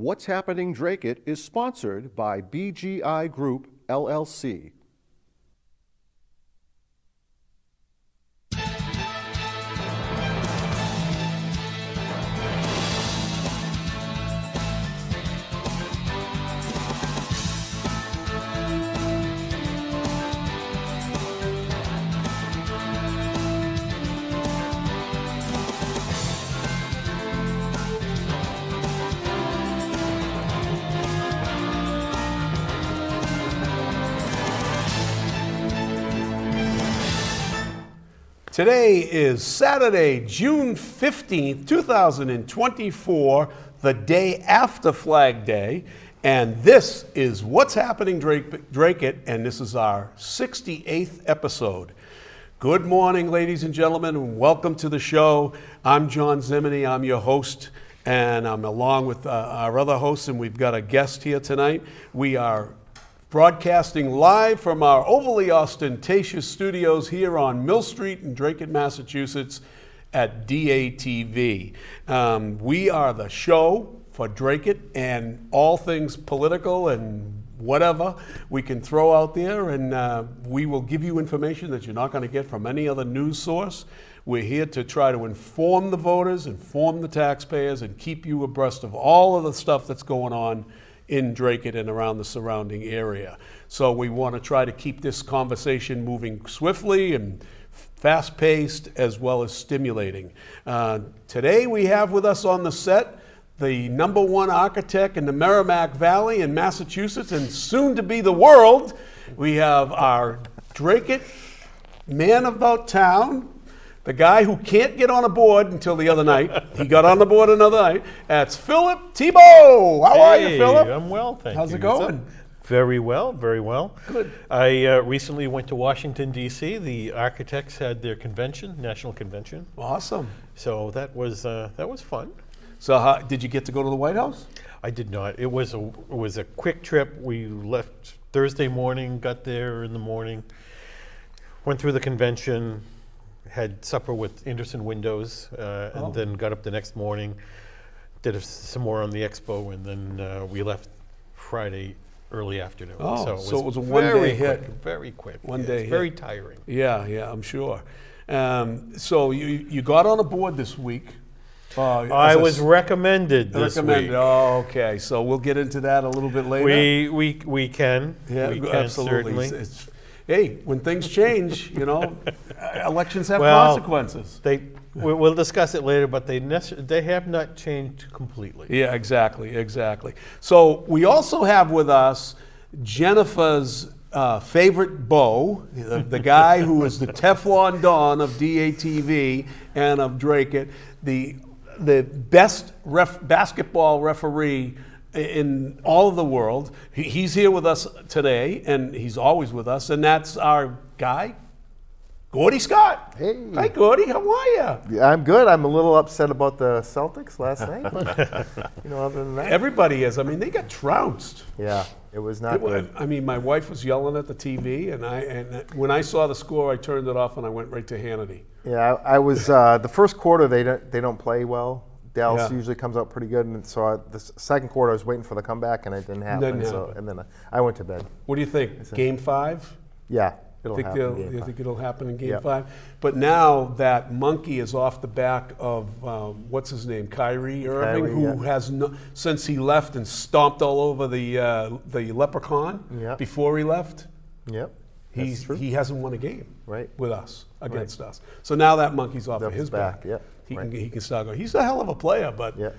What's Happening Dracut is sponsored by BGI Group, LLC. Today is Saturday, June 15th, 2024, the day after Flag Day, and this is What's Happening Dracut, and this is our 68th episode. Good morning, ladies and gentlemen, and welcome to the show. I'm John Zimini, I'm your host, and I'm along with our other hosts, and we've got a guest here tonight. We are broadcasting live from our overly ostentatious studios here on Mill Street in Dracut, Massachusetts at DATV. We are the show for Dracut and all things political and whatever we can throw out there, and we will give you information that you're not going to get from any other news source. We're here to try to inform the voters, inform the taxpayers, and keep you abreast of all of the stuff that's going on in Dracut and around the surrounding area. So we want to try to keep this conversation moving swiftly and fast-paced as well as stimulating. Today we have with us on the set the #1 architect in the Merrimack Valley in Massachusetts and soon to be the world. We have our Dracut man about town, the guy who can't get on a board until the other night. He got on the board another night. That's Phil Thibault. How are you, Philip? I'm well, thank you. How's it going? Very well, very well. Good. I recently went to Washington, D.C. The architects had their convention, national convention. Awesome. So that was fun. So did you get to go to the White House? I did not. It was a quick trip. We left Thursday morning, got there in the morning, went through the convention, had supper with Anderson Windows, and then got up the next morning, did some more on the expo, and then we left Friday early afternoon. So it was a one-day hit. Very quick. One day hit. Very tiring. Yeah, I'm sure. So you got on a board this week. I was recommended this week. Oh, okay. So we'll get into that a little bit later. We can. Yeah, we can, absolutely. Certainly. Hey, when things change, elections have consequences. We'll discuss it later, but they have not changed completely. Yeah, exactly. So we also have with us Jennifer's favorite beau, the guy who is the Teflon Don of DATV and of Dracut, the best basketball referee in all of the world. He's here with us today, and he's always with us, and that's our guy, Gordy Scott. Hey. Hi, Gordy. How are you? Yeah, I'm good. I'm a little upset about the Celtics last night, but other than that, Everybody is. I mean, they got trounced. yeah, it was not good. I mean, my wife was yelling at the TV, and when I saw the score, I turned it off and I went right to Hannity. Yeah, I was the first quarter. They don't play well. Dallas Yeah. usually comes out pretty good, and so the second quarter I was waiting for the comeback, and it didn't happen. And then I went to bed. What do you think? Game 5? Yeah, it'll happen. You think it'll happen in Game 5? But now that monkey is off the back of what's his name, Kyrie Irving, who has since he left and stomped all over the leprechaun before he left. Yep. He hasn't won a game with us against us. So now that monkey's off of his back. Yep. He can start going. He's a hell of a player, but Yep.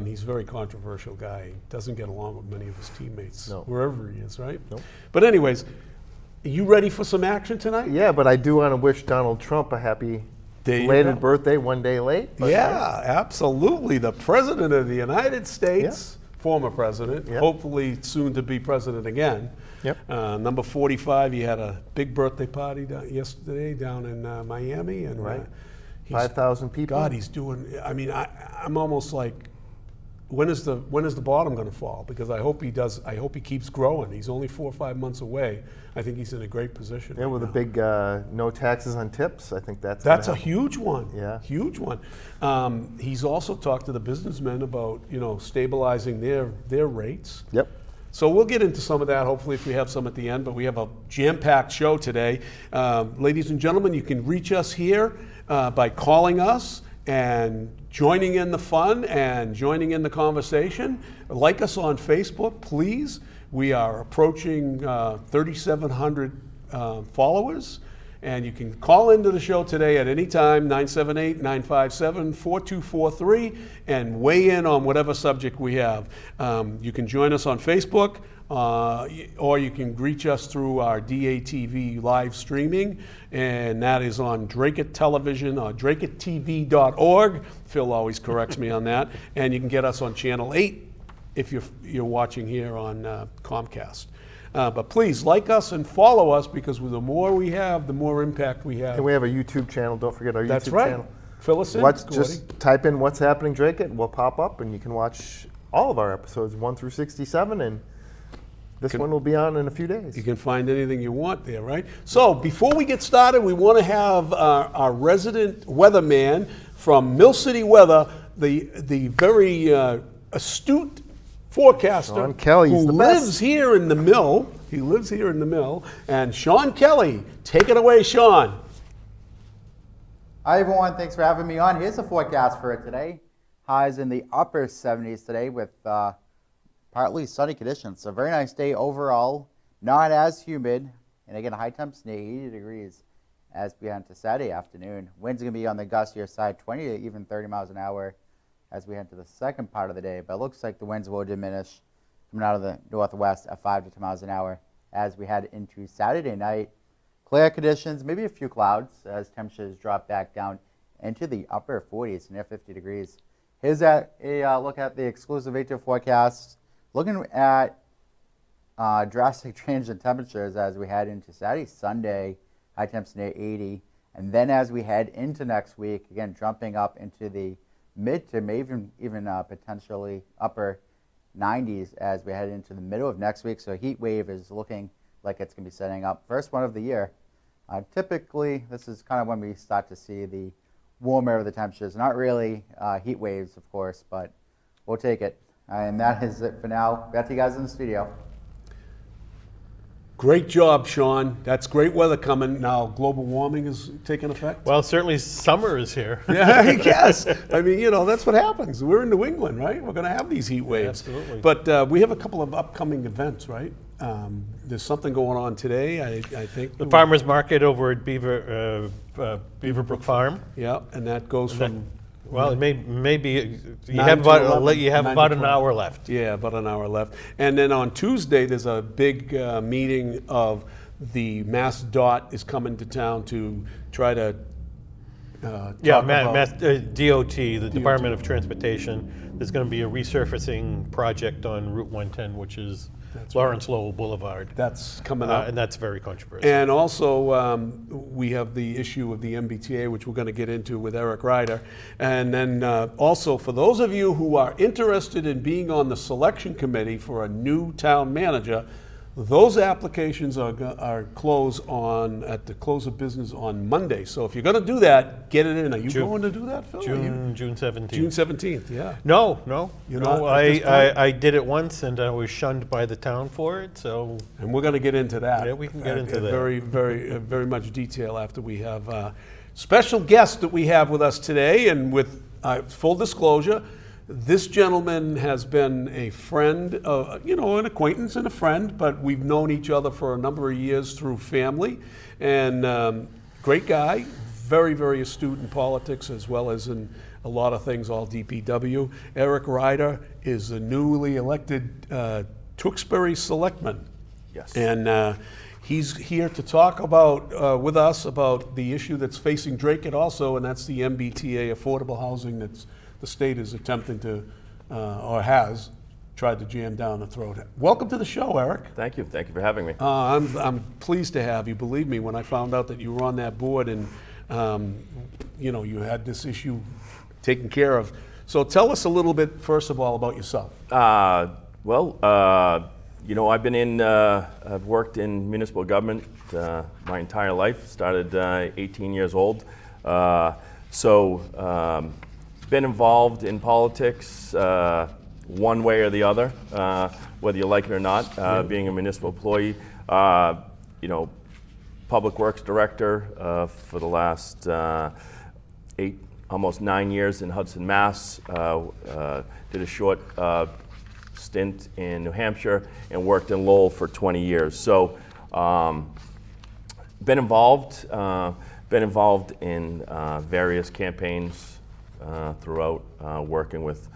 he's a very controversial guy. He doesn't get along with many of his teammates wherever he is, right? Nope. But anyways, are you ready for some action tonight? Yeah, but I do want to wish Donald Trump a happy belated birthday, one day late. But Absolutely. The President of the United States, former president, hopefully soon to be president again. Yep. Number 45, he had a big birthday party yesterday down in Miami. And 5,000 people. God, he's doing, I mean, I'm almost like, when is the bottom going to fall? Because I hope he does. I hope he keeps growing. He's only 4 or 5 months away. I think he's in a great position. Yeah, right with now. a big no taxes on tips, I think that's A huge one. Yeah. Huge one. He's also talked to the businessmen about, stabilizing their rates. Yep. So we'll get into some of that, hopefully, if we have some at the end, but we have a jam-packed show today. Ladies and gentlemen, you can reach us here by calling us and joining in the fun and joining in the conversation. Like us on Facebook, please. We are approaching 3,700 followers, and you can call into the show today at any time, 978-957-4243, and weigh in on whatever subject we have. You can join us on Facebook, or you can reach us through our DATV live streaming, and that is on Dracut Television or dracuttv.org. Phil always corrects me on that. And you can get us on Channel 8 if you're watching here on Comcast. But please like us and follow us, because the more we have, the more impact we have. And we have a YouTube channel. Don't forget our That's YouTube right. channel. Fill us in, Just type in What's Happening Dracut. We'll pop up, and you can watch all of our episodes, 1 through 67, and this one will be on in a few days. You can find anything you want there, right? So before we get started, we want to have our resident weatherman from Mill City Weather, the very astute forecaster Sean Kelly, who he's the lives best. here in the mill. He lives here in the mill. And Sean Kelly, take it away, Sean. Hi everyone, thanks for having me on. Here's the forecast for today. Highs in the upper 70s today with partly sunny conditions. So very nice day overall, not as humid, and again high temps near 80 degrees as we head into Saturday afternoon. Winds are going to be on the gustier side, 20 to even 30 miles an hour as we head to the second part of the day. But it looks like the winds will diminish coming out of the northwest at 5 to 10 miles an hour as we head into Saturday night. Clear conditions, maybe a few clouds as temperatures drop back down into the upper 40s, near 50 degrees. Here's a look at the exclusive 8-day forecast. Looking at drastic change in temperatures as we head into Saturday, Sunday, high temps near 80. And then as we head into next week, again, jumping up into the mid to maybe even potentially upper 90s as we head into the middle of next week. So a heat wave is looking like it's going to be setting up. First one of the year. Typically, this is kind of when we start to see the warmer of the temperatures. Not really heat waves, of course, but we'll take it. And that is it for now. Back to you guys in the studio. Great job, Sean. That's great weather coming. Now, global warming is taking effect? Well, certainly summer is here. Yeah, I guess. I mean, that's what happens. We're in New England, right? We're going to have these heat waves. Absolutely. But we have a couple of upcoming events, right? There's something going on today, I think. The farmers market over at Beaverbrook Farm. Yeah, and that goes from... Well, it may be, you 9 have to about, 11, you have 9 about to an 12. hour left. Yeah, about an hour left. And then on Tuesday, there's a big meeting of the Mass DOT is coming to town to try to Yeah, talk about- DOT, the Department of Transportation. There's going to be a resurfacing project on Route 110, which is Lawrence Lowell Boulevard. That's coming up. And that's very controversial. And also, we have the issue of the MBTA, which we're going to get into with Eric Ryder. And then also, for those of you who are interested in being on the selection committee for a new town manager, those applications are closed at the close of business on Monday. So if you're going to do that, get it in. Are you going to do that, Phil? June 17th. June 17th, yeah. No. You're not at this point? I did it once and I was shunned by the town for it, so. And we're going to get into that. Yeah, we can get into that. Very much detail after we have a special guest that we have with us today. And with full disclosure, this gentleman has been a friend, an acquaintance and a friend, but we've known each other for a number of years through family. And great guy, very, very astute in politics as well as in a lot of things, all DPW. Eric Ryder is the newly elected Tewksbury Selectman. Yes. And he's here to talk about with us about the issue that's facing Dracut also, and that's the MBTA, affordable housing that's the state is attempting to, or has tried to jam down the throat. Welcome to the show, Eric. Thank you. Thank you for having me. I'm pleased to have you. Believe me, when I found out that you were on that board and you had this issue taken care of So tell us a little bit, first of all, about yourself. You know, I've worked in municipal government my entire life. Started 18 years old. Been involved in politics one way or the other, whether you like it or not, being a municipal employee. You know, public works director for the last almost 9 years in Hudson, Mass. Did a short stint in New Hampshire and worked in Lowell for 20 years. So, been involved in various campaigns throughout, working with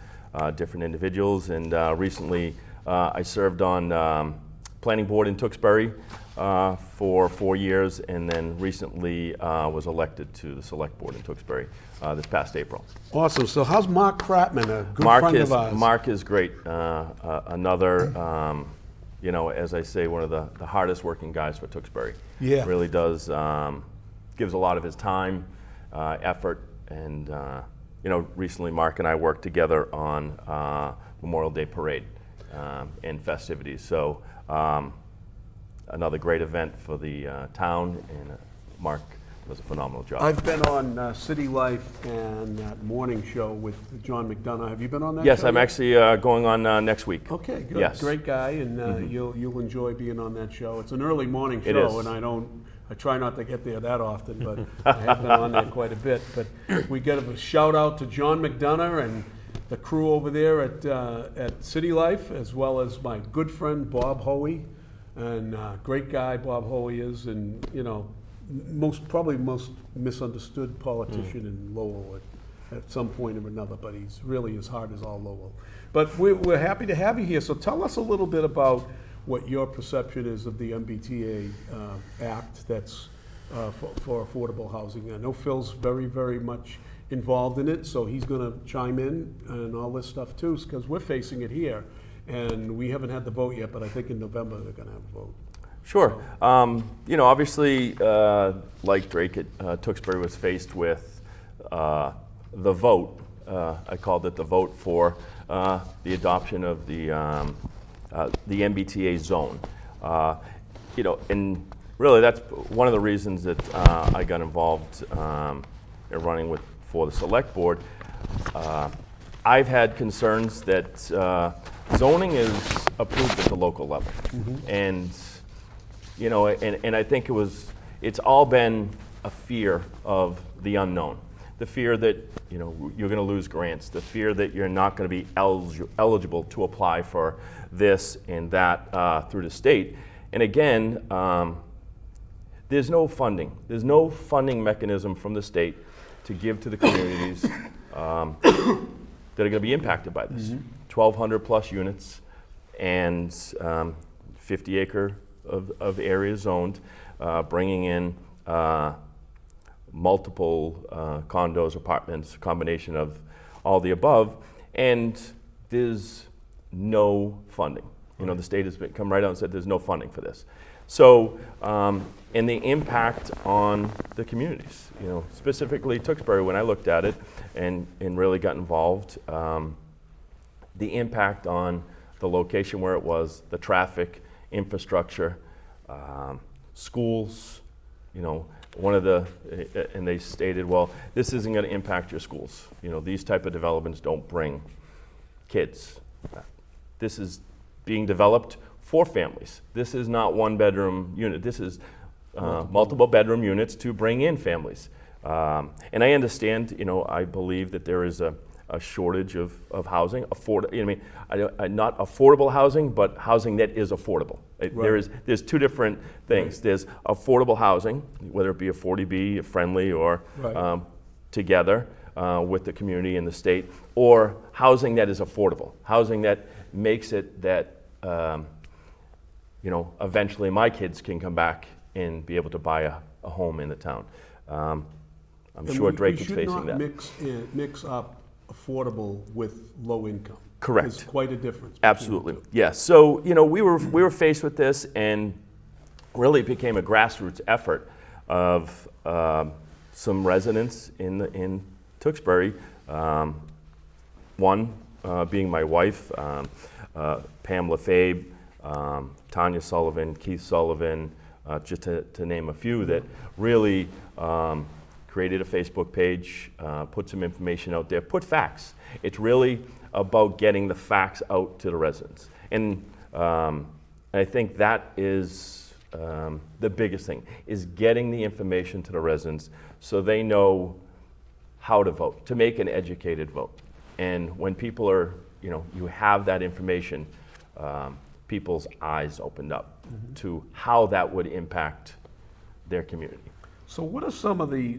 different individuals, and recently I served on planning board in Tewksbury for 4 years, and then recently was elected to the select board in Tewksbury this past April. Awesome. So how's Mark Kratman, a good friend of ours? Mark is great. Another, you know, as I say, one of the hardest working guys for Tewksbury. Yeah. Really does, gives a lot of his time, effort, and you know, recently Mark and I worked together on Memorial Day Parade and festivities. So another great event for the town, and Mark does a phenomenal job. I've been on City Life and that morning show with John McDonough. Have you been on that Yes, show I'm yet? actually going on next week. Okay, good. Yes. Great guy, and you'll enjoy being on that show. It's an early morning It show, is. and I try not to get there that often, but I have been on there quite a bit. But we get a shout out to John McDonough and the crew over there at City Life, as well as my good friend Bob Hoey, and great guy Bob Hoey is, and you know, probably most misunderstood politician in Lowell at some point or another, but he's really as hard as all Lowell. But we're happy to have you here. So tell us a little bit about what your perception is of the MBTA Act that's for affordable housing. I know Phil's very, very much involved in it, so he's going to chime in and all this stuff too, because we're facing it here. And we haven't had the vote yet, but I think in November they're going to have a vote. Sure. You know, obviously, like Dracut, Tewksbury was faced with the vote. I called it the vote for the adoption of the MBTA zone. You know, and really that's one of the reasons that I got involved in running for the select board. I've had concerns that zoning is approved at the local level, and you know, and I think it's all been a fear of the unknown, the fear that, you know, you're going to lose grants, the fear that you're not going to be eligible to apply for this and that through the state. And again, there's no funding. There's no funding mechanism from the state to give to the communities that are going to be impacted by this. 1,200 plus units and 50 acre of areas zoned, bringing in multiple condos, apartments, a combination of all the above, and there's no funding. You know, the state has come right out and said there's no funding for this. So, and the impact on the communities, you know, specifically Tewksbury, when I looked at it and really got involved, the impact on the location where it was, the traffic, infrastructure, schools, you know, and they stated, well, this isn't going to impact your schools. You know, these type of developments don't bring kids. This is being developed for families. This is not one bedroom unit. This is multiple bedroom units to bring in families. And I understand, you know, I believe that there is a shortage of housing, not affordable housing, but housing that is affordable. There's two different things. Right. There's affordable housing, whether it be a 40B, friendly, or together with the community and the state, or housing that is affordable, housing that makes it that you know, eventually my kids can come back and be able to buy a home in the town. I'm sure Drake is facing that. We should not mix up affordable with low income. Correct. There's quite a difference. Absolutely. Yes. So, you know, we were faced with this, and really it became a grassroots effort of some residents in Tewksbury One being my wife, Pam LaFabe, Tanya Sullivan, Keith Sullivan, just to name a few, that really created a Facebook page, put some information out there, put facts. It's really about getting the facts out to the residents. And I think that is the biggest thing, is getting the information to the residents so they know how to vote, to make an educated vote. And when people are, you have that information, people's eyes opened up to how that would impact their community. So what are some of the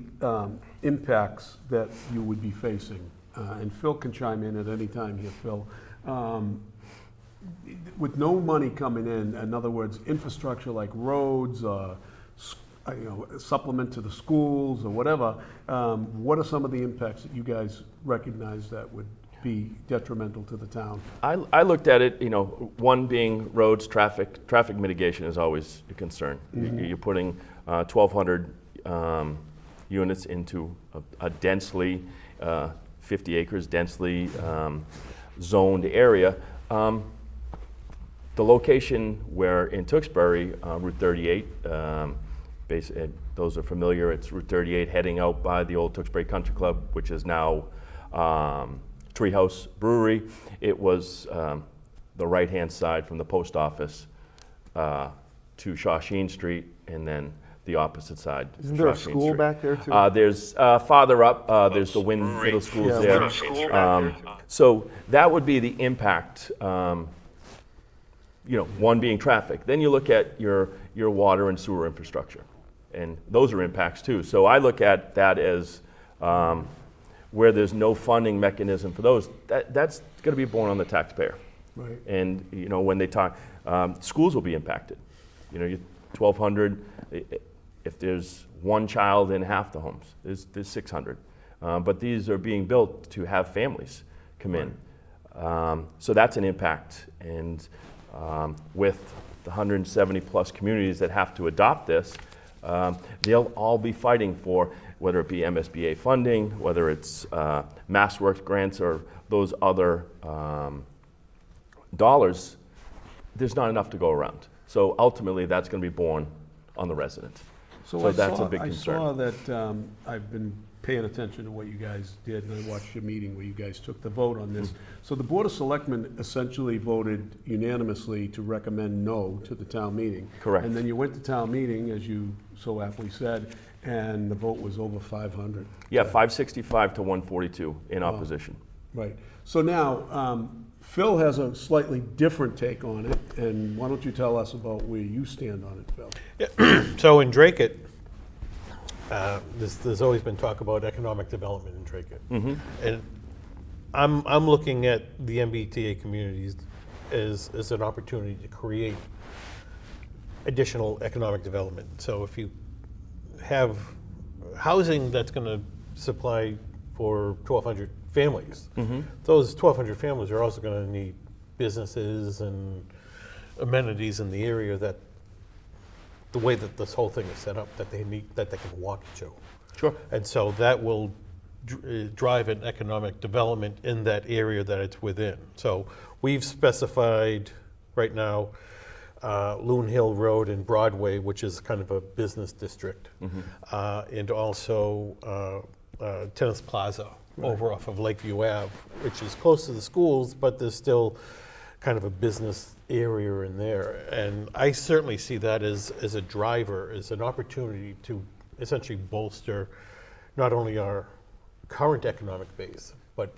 impacts that you would be facing? And Phil can chime in at any time here, Phil. With no money coming in other words, infrastructure like roads, supplement to the schools or whatever, what are some of the impacts that you guys recognize that would be detrimental to the town? I looked at it, one being roads, traffic mitigation is always a concern. You're putting 1,200 units into a densely, 50 acres, densely zoned area. The location where in Tewksbury, Route 38, those are familiar, it's Route 38 heading out by the old Tewksbury Country Club, which is now Treehouse Brewery. It was the right-hand side from the post office to Shawsheen Street, and then the opposite side. Isn't there a Shawsheen school Street. back there too? There's farther up, there's the Wynn Middle School's there. So that would be the impact, one being traffic. Then you look at your water and sewer infrastructure, and those are impacts too. So I look at that as where there's no funding mechanism for those, that's going to be borne on the taxpayer. Right. And when they talk, schools will be impacted. 1,200. If there's one child in half the homes, there's 600. But these are being built to have families come in. So that's an impact. And with the 170 plus communities that have to adopt this, they'll all be fighting for, whether it be MSBA funding, whether it's MassWorks grants or those other dollars. There's not enough to go around. So ultimately, that's going to be borne on the resident. So that's a big concern. I saw that I've been paying attention to what you guys did, and I watched your meeting where you guys took the vote on this. So the Board of Selectmen essentially voted unanimously to recommend no to the town meeting. Correct. And then you went to town meeting, as you so aptly said, and the vote was over 500. Yeah, 565 to 142 in opposition. Right. So now, Phil has a slightly different take on it, and why don't you tell us about where you stand on it, Phil? Yeah. So in Dracut, there's always been talk about economic development in Dracut, and I'm looking at the MBTA communities as an opportunity to create additional economic development. So if you have housing that's going to supply for 1,200 families, those 1,200 families are also going to need businesses and amenities in the area, that the way that this whole thing is set up, that they need, that they can walk to. Sure. And so that will drive an economic development in that area that it's within. So we've specified right now Loon Hill Road and Broadway, which is kind of a business district, and also Tennis Plaza over off of Lakeview Ave, which is close to the schools, but there's still kind of a business area in there. And I certainly see that as a driver, as an opportunity to essentially bolster not only our current economic base, but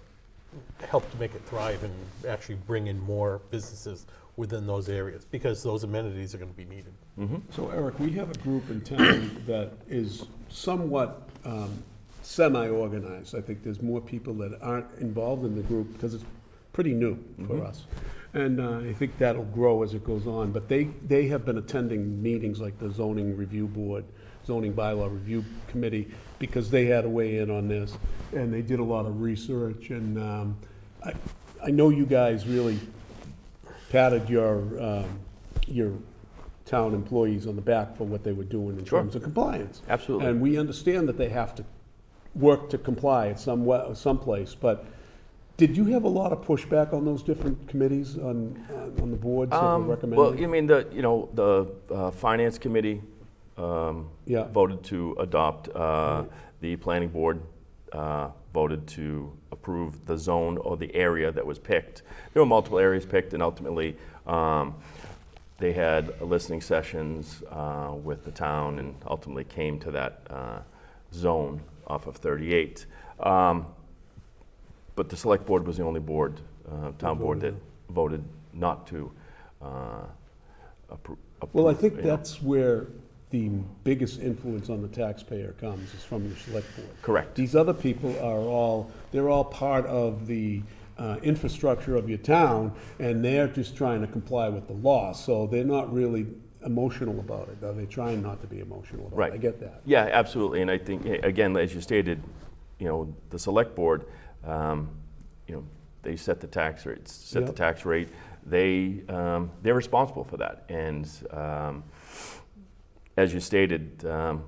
help to make it thrive and actually bring in more businesses within those areas, because those amenities are going to be needed. So Eric, we have a group in town that is somewhat semi-organized. I think there's more people that aren't involved in the group because it's pretty new for us. And I think that'll grow as it goes on. But they have been attending meetings like the Zoning Review Board, Zoning Bylaw Review Committee, because they had a weigh in on this, and they did a lot of research. And I know you guys really patted your town employees on the back for what they were doing in terms of compliance. Absolutely. And we understand that they have to work to comply at some place, but Did you have a lot of pushback on those different committees on the boards that were recommended? Well, you mean the finance committee Yeah. voted to adopt. The planning board voted to approve the zone or the area that was picked. There were multiple areas picked, and ultimately they had listening sessions with the town, and ultimately came to that zone off of 38. But the select board was the only board, town board, that voted not to approve. Well, I think that's where the biggest influence on the taxpayer comes, is from your select board. Correct. These other people they're all part of the infrastructure of your town, and they're just trying to comply with the law, so they're not really emotional about it. They're trying not to be emotional about Right. it. I get that. Yeah, absolutely. And I think, again, as you stated, the select board, they set the tax rates, Yep. the tax rate. They're responsible for that. And as you stated,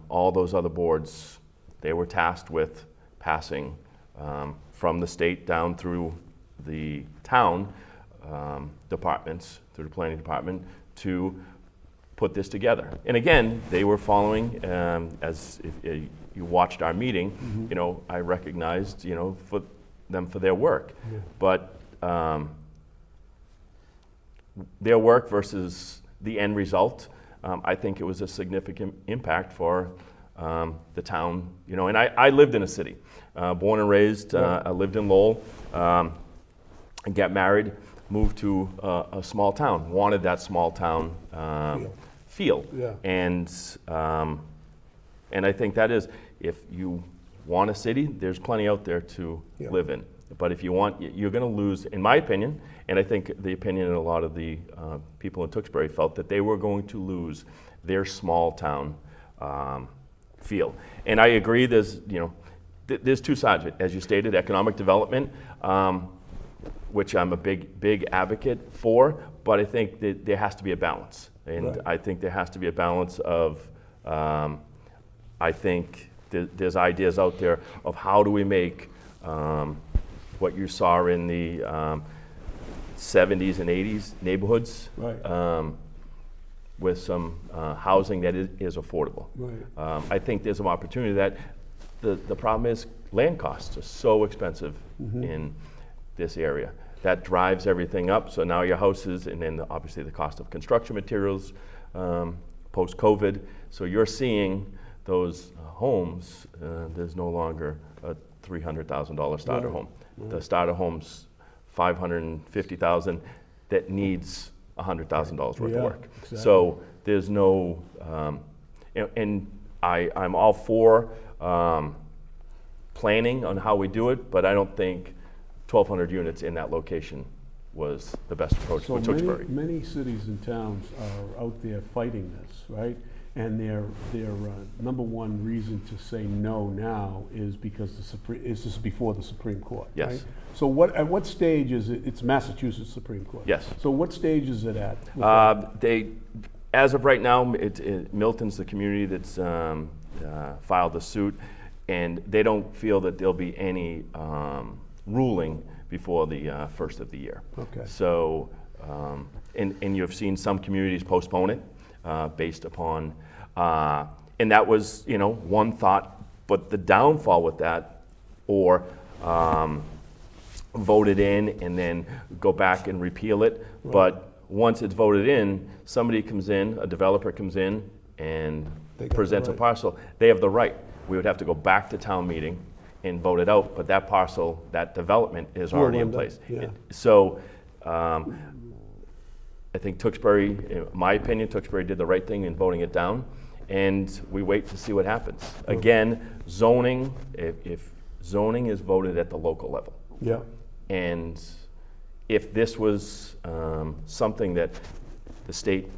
all those other boards, they were tasked with passing from the state down through the town departments, through the planning department, to put this together. And again, they were following, as if you watched our meeting, I recognized, for them for their work. Yeah. But their work versus the end result, I think it was a significant impact for the town. And I lived in a city, born and raised. I lived in Lowell, and got married, moved to a small town. Wanted that small town feel. Yeah. And I think that is, if you want a city, there's plenty out there to live in. But if you want, you're going to lose, in my opinion, and I think the opinion of a lot of the people in Tewksbury felt that they were going to lose their small town feel. And I agree, there's two sides of it. As you stated, economic development, which I'm a big advocate for, but I think that there has to be a balance. And Right. I think there has to be a balance of, I think there's ideas out there of how do we make what you saw in the 70s and 80s neighborhoods, Right. with some housing that is affordable. Right. I think there's some opportunity that the problem is land costs are so expensive in this area. That drives everything up. So now your houses, and then obviously the cost of construction materials post-COVID. So you're seeing those homes, there's no longer a $300,000 starter Right. home. The starter home's $550,000 that needs $100,000 worth Yeah, of work. exactly. So there's no, and I'm all for planning on how we do it, but I don't think 1,200 units in that location was the best approach So for Tewksbury. many cities and towns are out there fighting this, right? And their number one reason to say no now is because this is before the Supreme Court, Yes. right? So at what stage is it? It's Massachusetts Supreme Court. Yes. So what stage is it at? As of right now, Milton's the community that's filed the suit, and they don't feel that there'll be any ruling before the first of the year. Okay. So, and you've seen some communities postpone it based upon, and that was, one thought, but the downfall with that, or voted in and then go back and repeal it. Right. But once it's voted in, somebody comes in, a developer comes in and They got the presents a right. parcel. They have the right. We would have to go back to town meeting and vote it out, but that parcel, that development is already in Linda, place. yeah. So I think Tewksbury, in my opinion, Tewksbury did the right thing in voting it down, and we wait to see what happens. Again, zoning, if zoning is voted at the local level, Yeah. and if this was something that the state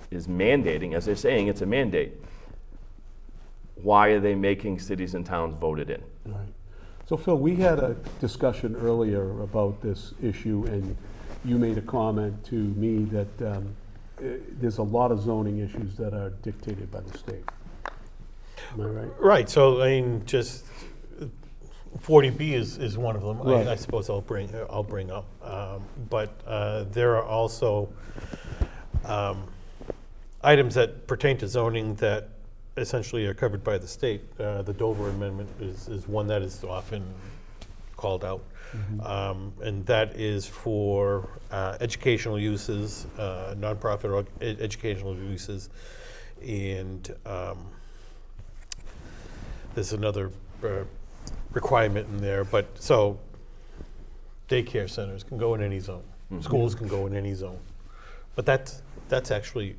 is mandating, as they're saying, it's a mandate, why are they making cities and towns vote it in? Right. So Phil, we had a discussion earlier about this issue, and you made a comment to me that there's a lot of zoning issues that are dictated by the state. Am I right? Right, so I mean, just 40B is one of them. Right. I suppose I'll bring up, but there are also items that pertain to zoning that essentially are covered by the state. The Dover Amendment is one that is often called out, and that is for educational uses, nonprofit or educational uses, and there's another requirement in there. But so daycare centers can go in any zone, schools can go in any zone, but that's actually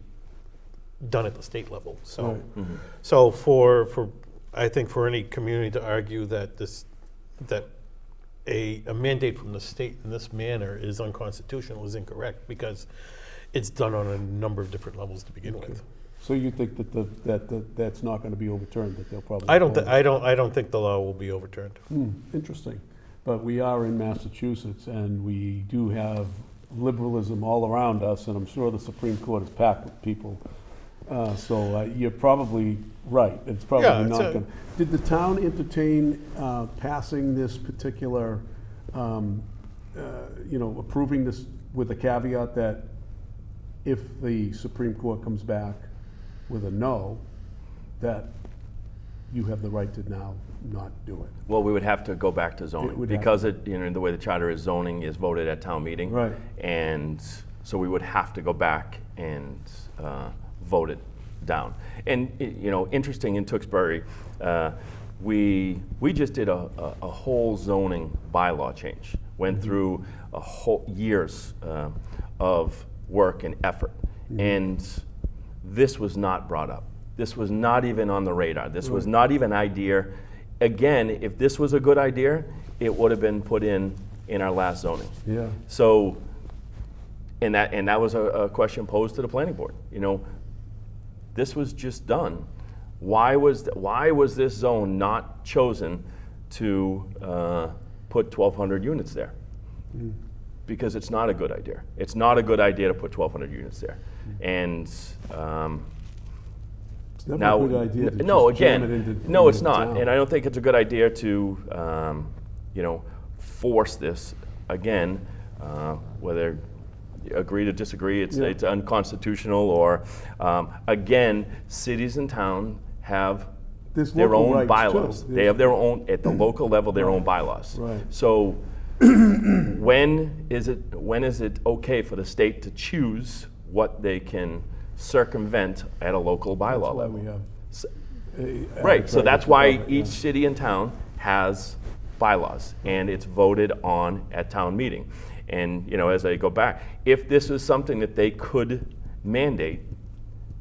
done at the state level. So, so for I think for any community to argue that a mandate from the state in this manner is unconstitutional is incorrect, because it's done on a number of different levels to begin with. So you think that that's not going to be overturned? That they'll probably. I don't think the law will be overturned. Interesting, but we are in Massachusetts, and we do have liberalism all around us, and I'm sure the Supreme Court is packed with people. So you're probably right. It's probably Yeah, not going. Did the town entertain passing this particular, approving this with a caveat that if the Supreme Court comes back with a no, that you have the right to now not do it? Well, we would have to go back to zoning would have because the way the charter is, zoning is voted at town meeting. Right. And so we would have to go back and vote it down. And interesting, in Tewksbury, we just did a whole zoning bylaw change. Went through a whole years of work and effort, and this was not brought up. This was not even on the radar. This was not even an idea. Again, if this was a good idea, it would have been put in our last zoning. Yeah. So, and that was a question posed to the planning board. This was just done. Why was this zone not chosen to put 1,200 units there? Because it's not a good idea. It's not a good idea to put 1,200 units there. And It's never now, a good idea to no, just jam it again, into no, it's the not. town. And I don't think it's a good idea to, force this again, whether you agree to disagree, it's unconstitutional, or again, cities and towns have There's their local own rights, bylaws. too. They have their own, at the local level, their own bylaws. Right. So when is it okay for the state to choose what they can circumvent at a local bylaw That's why level? we have. Right, so that's why Yeah. each city and town has bylaws, and it's voted on at town meeting. And, as I go back, if this is something that they could mandate,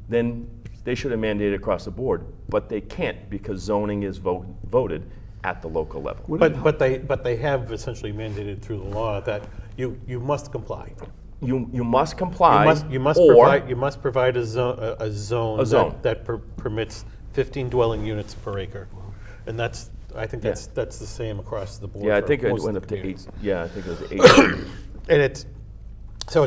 then they should have mandated across the board, but they can't because zoning is voted at the local level. But they have essentially mandated through the law that you must comply. You must comply, You must or provide a zone A zone. that permits 15 dwelling units per acre, and I think that's the same across the board. yeah, I for think it most of went the up to 8. communities. Yeah, I think it was 8. And it's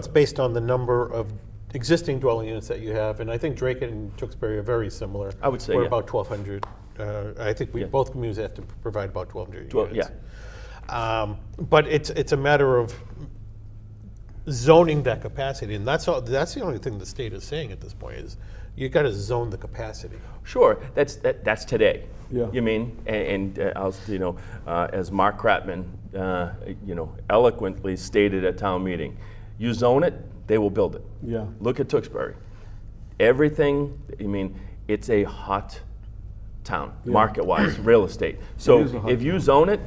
based on the number of existing dwelling units that you have, and I think Dracut and Tewksbury are very similar. I would say, We're yeah. about 1,200. I think both communities have to provide about 1,200 units. Yeah. But it's a matter of zoning that capacity, and that's the only thing the state is saying at this point is you got to zone the capacity. Sure, that's today. Yeah. You mean, and I'll, as Mark Kratman, eloquently stated at town meeting, you zone it, they will build it. Yeah. Look at Tewksbury. Everything, it's a hot town, market-wise, real estate. So is a hot if you zone it,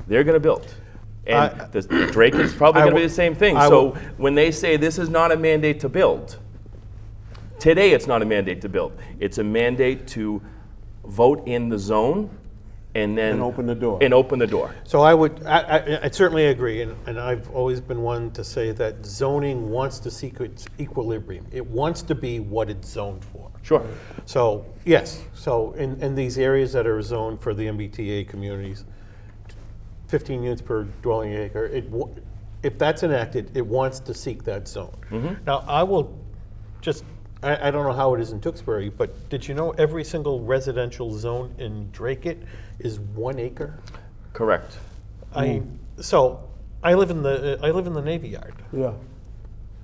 they're going to build. And the Dracut's probably going to be the same thing. So when they say this is not a mandate to build, today it's not a mandate to build. It's a mandate to vote in the zone and then And open the door. And open the door. So I certainly agree, and I've always been one to say that zoning wants to seek its equilibrium. It wants to be what it's zoned for. Sure. So, yes, so in these areas that are zoned for the MBTA communities, 15 units per dwelling acre, if that's enacted, it wants to seek that zone. Now, I will just, I don't know how it is in Tewksbury, but did you know every single residential zone in Dracut is 1 acre? Correct. So I live in the Navy Yard. Yeah.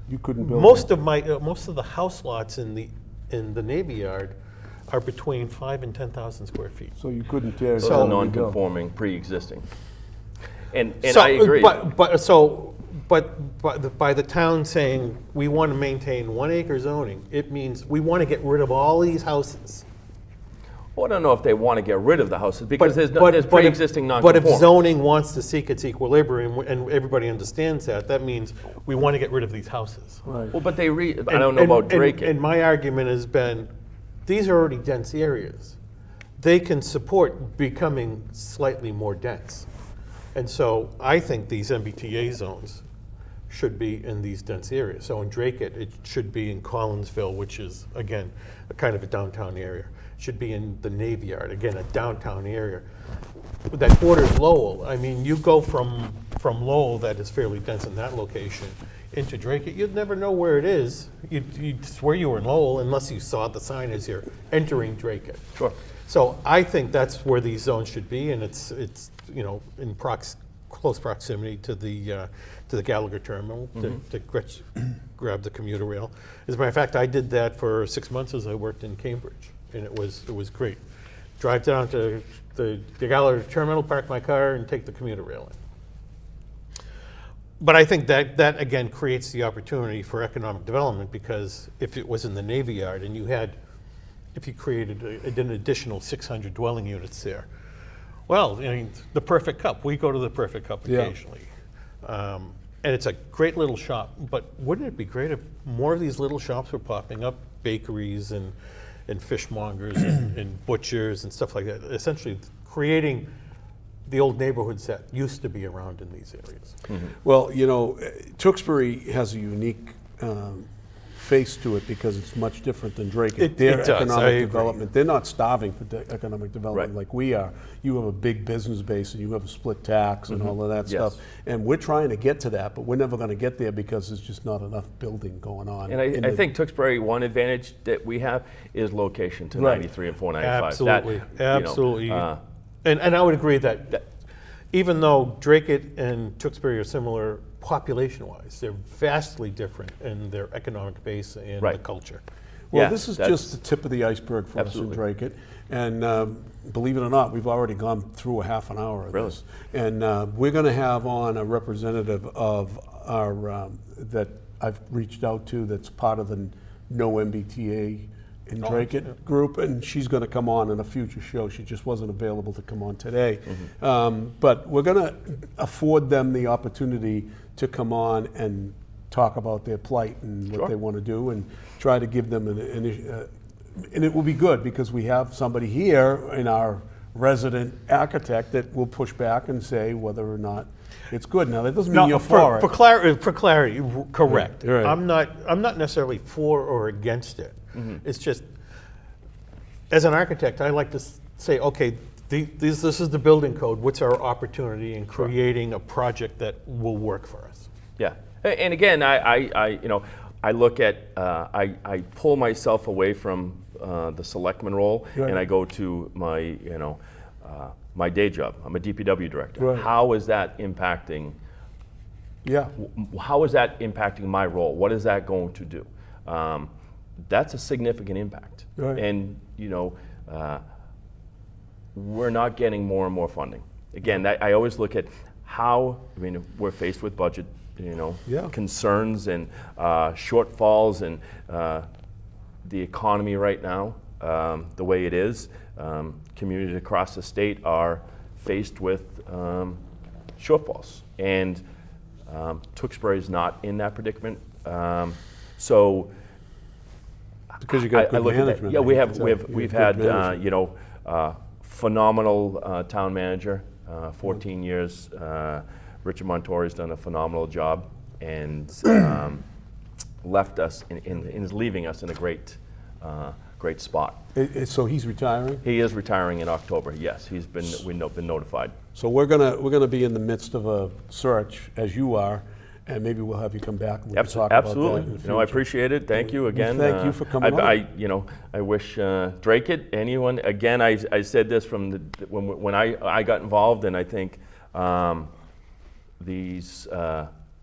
You couldn't build. Most of the house lots in the Navy Yard are between 5,000 and 10,000 square feet. So you couldn't tear. Those So- are down and build. non-conforming, pre-existing. And So, I agree. But by the town saying we want to maintain 1 acre zoning, it means we want to get rid of all these houses. Well, I don't know if they want to get rid of the houses because there's if- pre-existing But non-conforming. if zoning wants to seek its equilibrium, and everybody understands that, that means we want to get rid of these houses. Right. Well, but I don't know about Dracut. And my argument has been, these are already dense areas. They can support becoming slightly more dense. And so I think these MBTA zones should be in these dense areas. So in Dracut, it should be in Collinsville, which is, again, a kind of a downtown area. It should be in the Navy Yard, again, a downtown area. That borders Lowell. I mean, you go from Lowell, that is fairly dense in that location, into Dracut, you'd never know where it is. You'd swear you were in Lowell unless you saw the sign as you're entering Dracut. Sure. So I think that's where these zones should be, and it's in close proximity to the Gallagher terminal to grab the commuter rail. As a matter of fact, I did that for 6 months as I worked in Cambridge, and it was great. Drive down to the Gallagher terminal, park my car, and take the commuter rail in. But I think that again creates the opportunity for economic development, because if it was in the Navy Yard and if you created an additional 600 dwelling units there, well, I mean, the Perfect Cup, we go to the Perfect Cup Yeah. occasionally. And it's a great little shop, but wouldn't it be great if more of these little shops were popping up, bakeries and fishmongers and butchers and stuff like that, essentially creating the old neighborhoods that used to be around in these areas. Well, Tewksbury has a unique face to it because it's much different than Dracut. It Their does, I economic agree. development, they're not starving for economic development Right. like we are. You have a big business base and you have a split tax and all of that Yes. stuff. And we're trying to get to that, but we're never going to get there because there's just not enough building going on. And I think Tewksbury, one advantage that we have is location to Right. 93 and 495. Absolutely, absolutely. uh, And I would agree that even though Dracut and Tewksbury are similar population-wise, they're vastly different in their economic base and the Right. culture. Well, Yeah, this is that's- just the tip of the iceberg for Absolutely. us in Dracut. And believe it or not, we've already gone through a half an hour of Really? this. And we're going to have on a representative of our, that I've reached out to, that's part of the No MBTA in Dracut group, and she's going to come on in a future show. She just wasn't available to come on today. But we're going to afford them the opportunity to come on and talk about their plight and what Sure. they want to do, and try to give them and it will be good because we have somebody here in our resident architect that will push back and say whether or not it's good. Now that doesn't mean you're for for it. clarity, correct. Right. I'm not necessarily for or against it. It's just, as an architect, I like to say, okay, this is the building code. What's our opportunity in creating a project that will work for us? Yeah, and again, I look at, I pull myself away from the selectman role, Right. and I go to my, my day job. I'm a DPW director. Right. How is that impacting? Yeah. How is that impacting my role? What is that going to do? That's a significant impact, Right. and we're not getting more and more funding. Again, I always look at how. I mean, we're faced with budget, Yeah. concerns and shortfalls, and the economy right now, the way it is. Communities across the state are faced with shortfalls, and Tewksbury is not in that predicament. So Because you got good look at that. management. Yeah, I we think have it's we've good had management. phenomenal town manager, 14 years. Richard Montori's done a phenomenal job and left us and is leaving us in a great spot. So he's retiring. He is retiring in October. Yes, we've been notified. So we're gonna be in the midst of a search, as you are, and maybe we'll have you come back and we can talk about that Absolutely. in the future. No, I appreciate it. Thank you again. Thank you for coming on. I wish Dracut, anyone, again, I said this from when I got involved, and I think these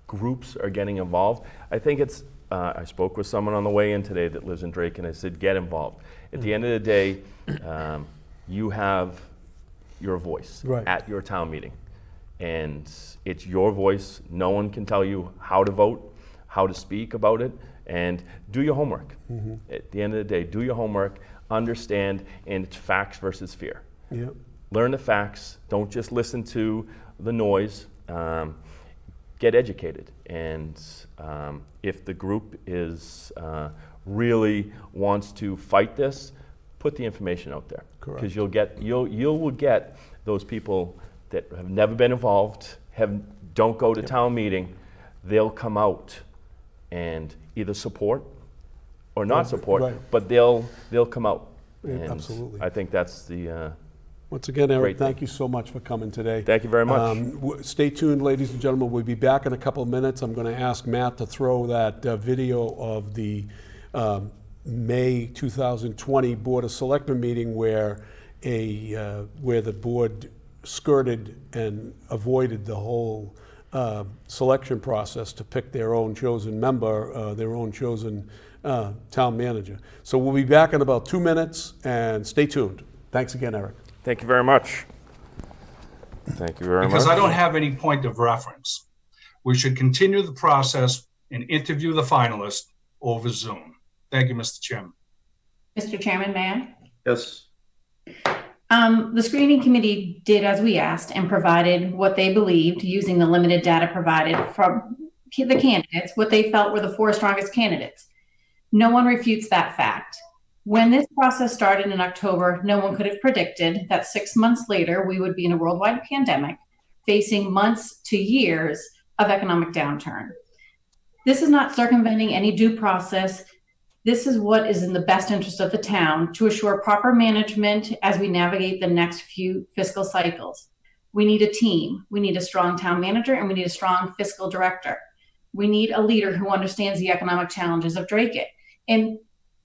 groups are getting involved. I think it's, I spoke with someone on the way in today that lives in Drake, and I said, get involved. At the end of the day, you have your voice at your town meeting. And it's your voice. No one can tell you how to vote, how to speak about it, and do your homework. At the end of the day, do your homework, understand, and it's facts versus fear. Yep. Learn the facts. Don't just listen to the noise. Get educated. And if the group is really wants to fight this, put the information out there. Correct. Because you will get those people that have never been involved, don't go to town meeting. They'll come out and either support or not support, but they'll come out. And absolutely. I think that's the. Once again, Eric, Great thank you so much for coming today. Thank you very much. Stay tuned, ladies and gentlemen. We'll be back in a couple of minutes. I'm going to ask Matt to throw that video of the May 2020 Board of Selectmen meeting where the board skirted and avoided the whole selection process to pick their own chosen member, their own chosen town manager. So we'll be back in about 2 minutes, and stay tuned. Thanks again, Eric. Thank you very much. Thank you very much. Because I don't have any point of reference. We should continue the process and interview the finalists over Zoom. Thank you, Mr. Chairman. Mr. Chairman, may I? Yes. The screening committee did as we asked and provided what they believed using the limited data provided from the candidates, what they felt were the 4 strongest candidates. No one refutes that fact. When this process started in October, no one could have predicted that 6 months later, we would be in a worldwide pandemic, facing months to years of economic downturn. This is not circumventing any due process. This is what is in the best interest of the town to assure proper management as we navigate the next few fiscal cycles. We need a team. We need a strong town manager, and we need a strong fiscal director. We need a leader who understands the economic challenges of Dracut. And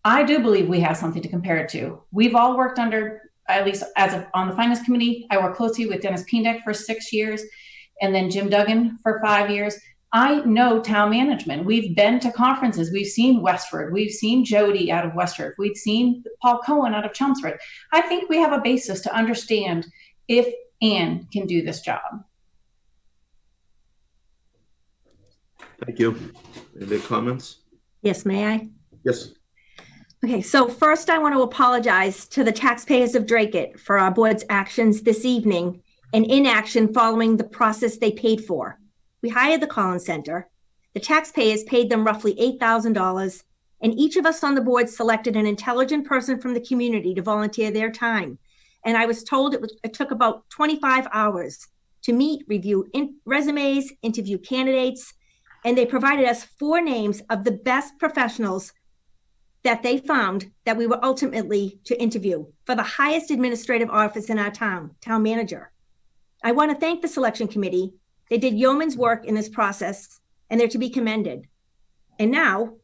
I do believe we have something to compare it to. We've all worked under, at least on the finance committee, I worked closely with Dennis Pindek for 6 years, and then Jim Duggan for 5 years. I know town management. We've been to conferences. We've seen Westford. We've seen Jody out of Westford. We've seen Paul Cohen out of Chelmsford. I think we have a basis to understand if Ann can do this job. Thank you. Any comments? Yes, may I? Yes. Okay, so first I want to apologize to the taxpayers of Dracut for our board's actions this evening and inaction following the process they paid for. We hired the Collins Center. The taxpayers paid them roughly $8,000, and each of us on the board selected an intelligent person from the community to volunteer their time. And I was told it took about 25 hours to meet, review resumes, interview candidates, and they provided us 4 names of the best professionals that they found that we were ultimately to interview for the highest administrative office in our town manager. I want to thank the selection committee. They did yeoman's work in this process, and they're to be commended. And now,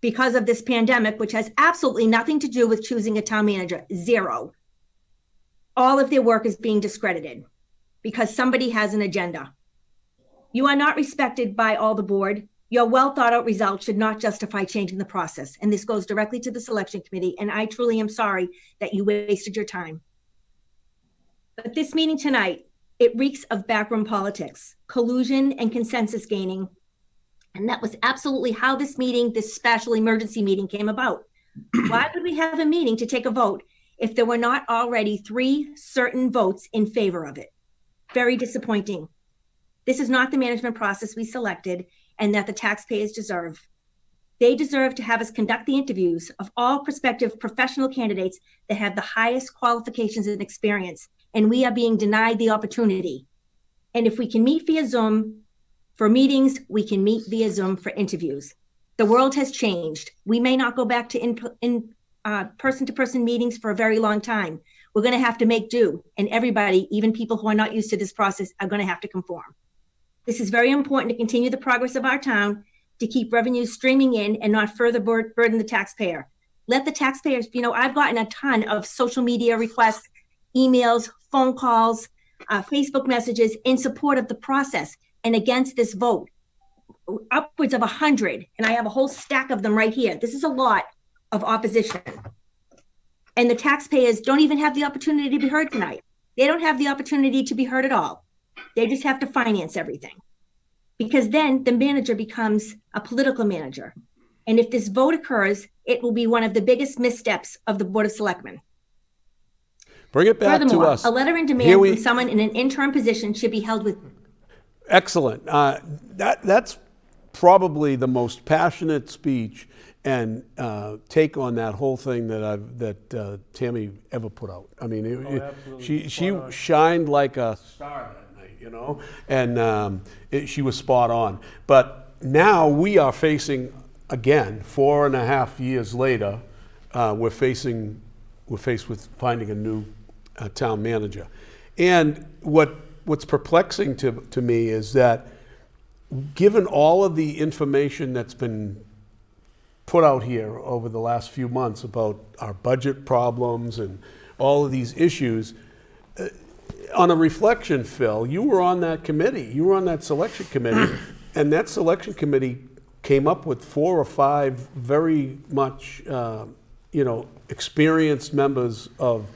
because of this pandemic, which has absolutely nothing to do with choosing a town manager, 0, all of their work is being discredited because somebody has an agenda. You are not respected by all the board. Your well thought out results should not justify changing the process. And this goes directly to the selection committee. And I truly am sorry that you wasted your time. But this meeting tonight, it reeks of backroom politics, collusion, and consensus gaining. And that was absolutely how this meeting, this special emergency meeting, came about. Why would we have a meeting to take a vote if there were not already 3 certain votes in favor of it? Very disappointing. This is not the management process we selected and that the taxpayers deserve. They deserve to have us conduct the interviews of all prospective professional candidates that have the highest qualifications and experience, and we are being denied the opportunity. And if we can meet via Zoom for meetings, we can meet via Zoom for interviews. The world has changed. We may not go back to person-to-person meetings for a very long time. We're going to have to make do, and everybody, even people who are not used to this process, are going to have to conform. This is very important to continue the progress of our town, to keep revenues streaming in and not further burden the taxpayer. Let the taxpayers, I've gotten a ton of social media requests, emails, phone calls, Facebook messages in support of the process and against this vote. Upwards of 100, and I have a whole stack of them right here. This is a lot of opposition. And the taxpayers don't even have the opportunity to be heard tonight. They don't have the opportunity to be heard at all. They just have to finance everything. Because then the manager becomes a political manager. And if this vote occurs, it will be one of the biggest missteps of the Board of Selectmen. Bring it back to Furthermore, us. a letter in demand from someone in an interim position should be held with. Excellent. That's probably the most passionate speech and take on that whole thing that Tammy ever put out. I mean, she shined like a star that night, and she was spot on. But now we are facing, again, 4.5 years later, we're faced with finding a new town manager. And what's perplexing to me is that given all of the information that's been put out here over the last few months about our budget problems and all of these issues, on a reflection, Phil, you were on that committee. You were on that selection committee, and that selection committee came up with 4 or 5 very much, experienced members of,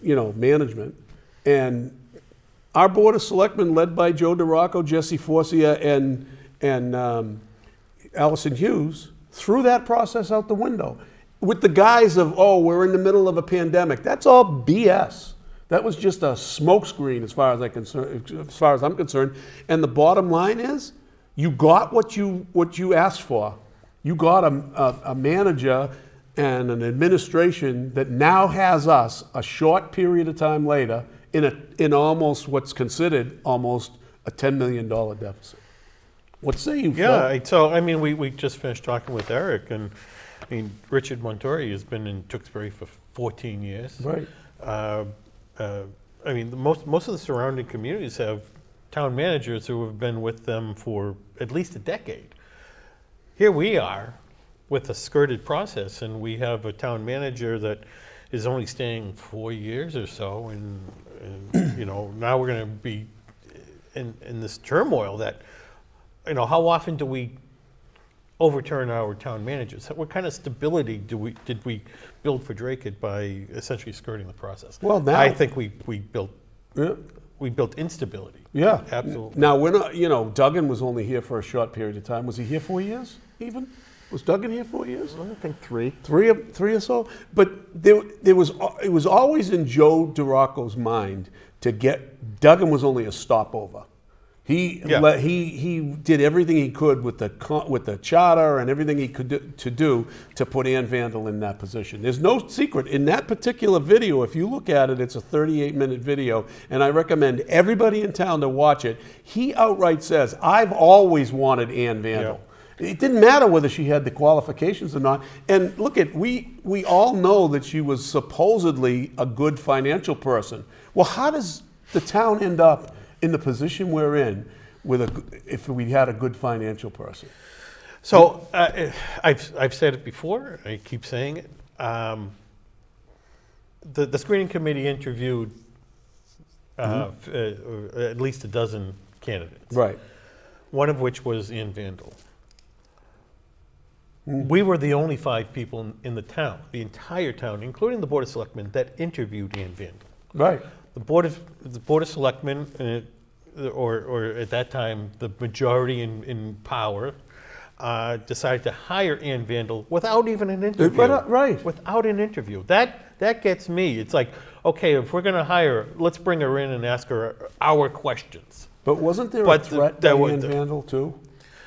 management. And our Board of Selectmen, led by Joe DeRocco, Jesse Forcia, and Allison Hughes, threw that process out the window with the guise of, we're in the middle of a pandemic. That's all BS. That was just a smokescreen as far as I'm concerned. And the bottom line is, you got what you asked for. You got a manager and an administration that now has us a short period of time later in almost what's considered almost a $10 million deficit. What say you, Phil? Yeah, so we just finished talking with Eric, and Richard Montori has been in Tewksbury for 14 years. Right. Most of the surrounding communities have town managers who have been with them for at least a decade. Here we are with a skirted process, and we have a town manager that is only staying 4 years or so, and now we're going to be in this turmoil that, how often do we overturn our town managers? What kind of stability did we build for Dracut by essentially skirting the process? Well, now I think we built instability. Yeah, absolutely. Now we're not. Duggan was only here for a short period of time. Was he here 4 years? Even was Duggan here 4 years? I think 3. Three or so. But it was always in Joe DeRocco's mind to get Duggan was only a stopover. He did everything he could with the charter and everything he could do to put Ann Vandal in that position. There's no secret in that particular video. If you look at it, it's a 38-minute video, and I recommend everybody in town to watch it. He outright says, "I've always wanted Ann Vandal." Yeah. It didn't matter whether she had the qualifications or not. And look we all know that she was supposedly a good financial person. Well, how does the town end up in the position we're in if we had a good financial person? So I've said it before. I keep saying it. The screening committee interviewed at least a dozen candidates. Right. One of which was Ann Vandal. We were the only 5 people in the town, the entire town, including the Board of Selectmen, that interviewed Ann Vandal. Right. The Board of Selectmen, or at that time the majority in power, decided to hire Ann Vandal without even an interview. Right. Without an interview. That gets me. It's like, okay, if we're going to hire her, let's bring her in and ask her our questions. But wasn't there a threat by Ann Vandal too?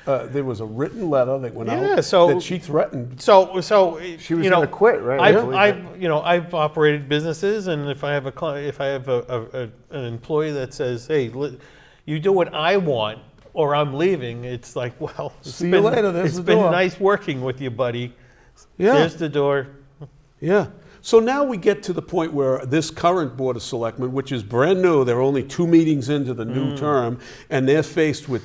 There was a written letter that went out that she threatened. So she was going to quit, right? I've operated businesses, and if I have an employee that says, "Hey, you do what I want, or I'm leaving," it's like, well, see you later. There's the door. It's been nice working with you, buddy. Yeah. There's the door. Yeah. So now we get to the point where this current Board of Selectmen, which is brand new, they're only 2 meetings into the new term, and they're faced with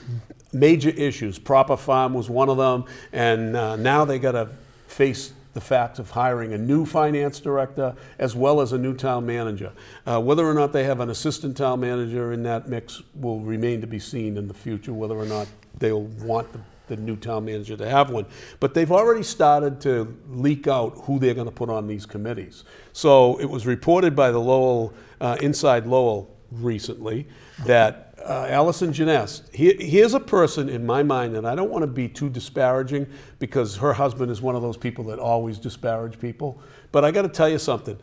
major issues. Proper Farm was one of them, and now they got to face the fact of hiring a new finance director as well as a new town manager. Whether or not they have an assistant town manager in that mix will remain to be seen in the future, whether or not they'll want the new town manager to have one. But they've already started to leak out who they're going to put on these committees. So it was reported by the Lowell, Inside Lowell recently, that Allison Janess, here's a person in my mind, and I don't want to be too disparaging because her husband is one of those people that always disparage people, but I got to tell you something.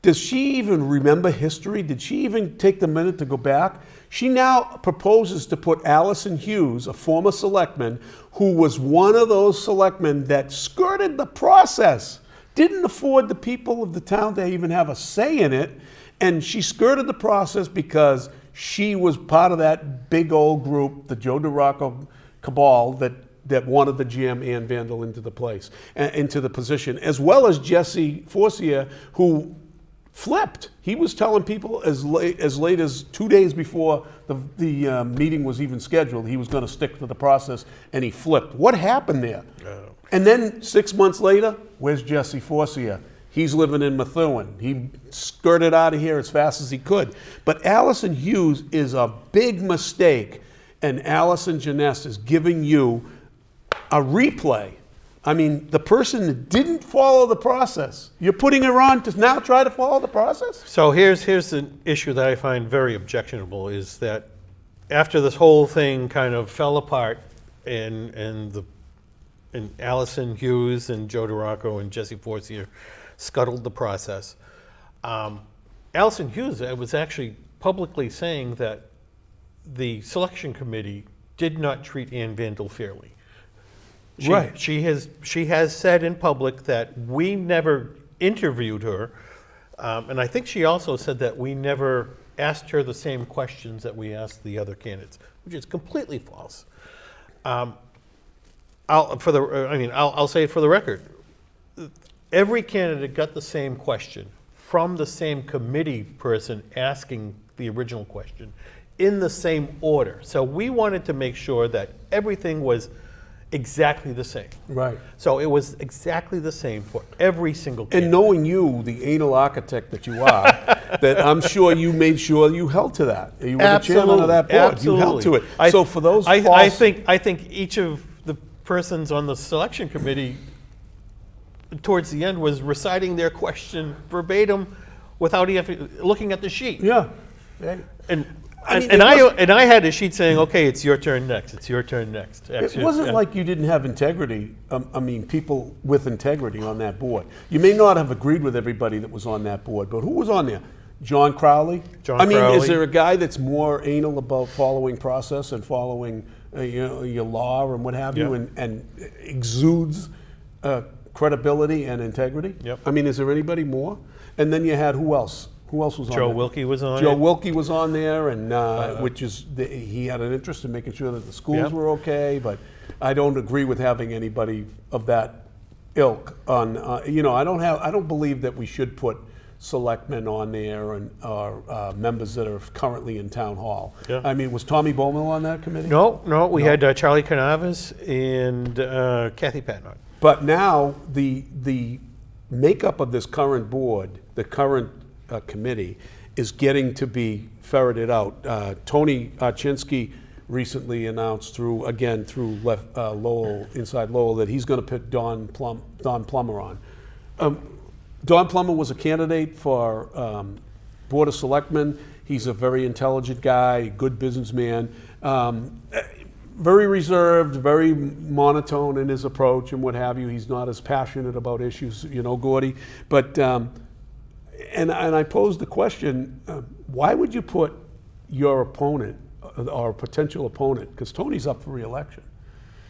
Does she even remember history? Did she even take the minute to go back? She now proposes to put Allison Hughes, a former selectman, who was one of those selectmen that skirted the process, didn't afford the people of the town to even have a say in it, and she skirted the process because she was part of that big old group, the Joe DeRocco cabal, that wanted to jam Ann Vandal into the place, into the position, as well as Jesse Forcier, who flipped. He was telling people as late as 2 days before the meeting was even scheduled, he was going to stick to the process, and he flipped. What happened there? And then 6 months later, where's Jesse Forcier? He's living in Methuen. He skirted out of here as fast as he could. But Allison Hughes is a big mistake, and Allison Janess is giving you a replay. I mean, the person that didn't follow the process, you're putting her on to now try to follow the process? So here's an issue that I find very objectionable, is that after this whole thing kind of fell apart and Allison Hughes and Joe DeRocco and Jesse Forcier scuttled the process, Allison Hughes was actually publicly saying that the selection committee did not treat Ann Vandal fairly. Right. She has said in public that we never interviewed her, and I think she also said that we never asked her the same questions that we asked the other candidates, which is completely false. I'll say it for the record. Every candidate got the same question from the same committee person asking the original question in the same order. So we wanted to make sure that everything was exactly the same. Right. So it was exactly the same for every single candidate. And knowing you, the anal architect that you are, that I'm sure you made sure you held to that. You were the chairman of that board. Absolutely. You held to it. So for those I think each of the persons on the selection committee towards the end was reciting their question verbatim without even looking at the sheet. Yeah. And I had a sheet saying, okay, it's your turn next. It's your turn next. It wasn't like you didn't have integrity. People with integrity on that board. You may not have agreed with everybody that was on that board, but who was on there? John Crowley? Crowley. Is there a guy that's more anal about following process and following your law and what have you, and exudes credibility and integrity? Yep. Is there anybody more? And then you had who else? Who else was on Joe there? Wilkie was on Joe it. Wilkie was on there, and he had an interest in making sure that the schools were okay. But I don't agree with having anybody of that ilk on. I don't believe that we should put selectmen on there or members that are currently in town hall. Yeah. Was Tommy Bowman on that committee? No. We had Charlie Canavas and Kathy Patnott. But now the makeup of this current board, the current committee, is getting to be ferreted out. Tony Archinsky recently announced through Lowell, Inside Lowell, that he's going to put Don Plummer on. Don Plummer was a candidate for Board of Selectmen. He's a very intelligent guy, good businessman, very reserved, very monotone in his approach and what have you. He's not as passionate about issues, Gordy. But and I posed the question: why would you put your opponent or potential opponent? Because Tony's up for re-election,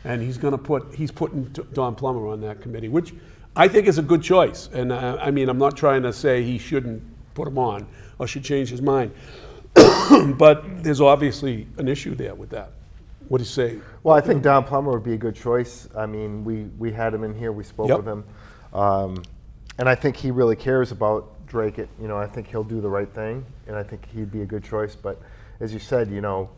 and he's putting Don Plummer on that committee, which I think is a good choice. And I'm not trying to say he shouldn't put him on or should change his mind, but there's obviously an issue there with that. What do you say? Well, I think Don Plummer would be a good choice. We had him in here. We spoke with him. And I think he really cares about Dracut. You know, I think he'll do the right thing, and I think he'd be a good choice. But as you said, you know,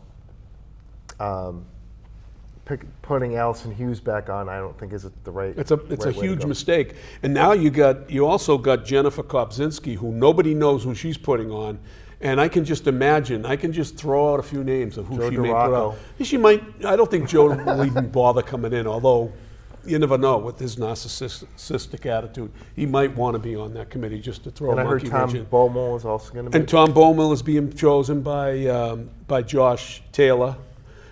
putting Allison Hughes back on, I don't think is the right. It's a huge mistake. And now you also got Jennifer Kopczynski, who nobody knows who she's putting on. And I can just imagine, I can just throw out a few names of who Joe she may put out. DeRocco. She might, I don't think Joe will even bother coming in, although you never know with his narcissistic attitude. He might want to be on that committee just to throw And a I heard monkey Tom wrench in. Beaumont is also going to be. And Tom Beaumont is being chosen by Josh Taylor,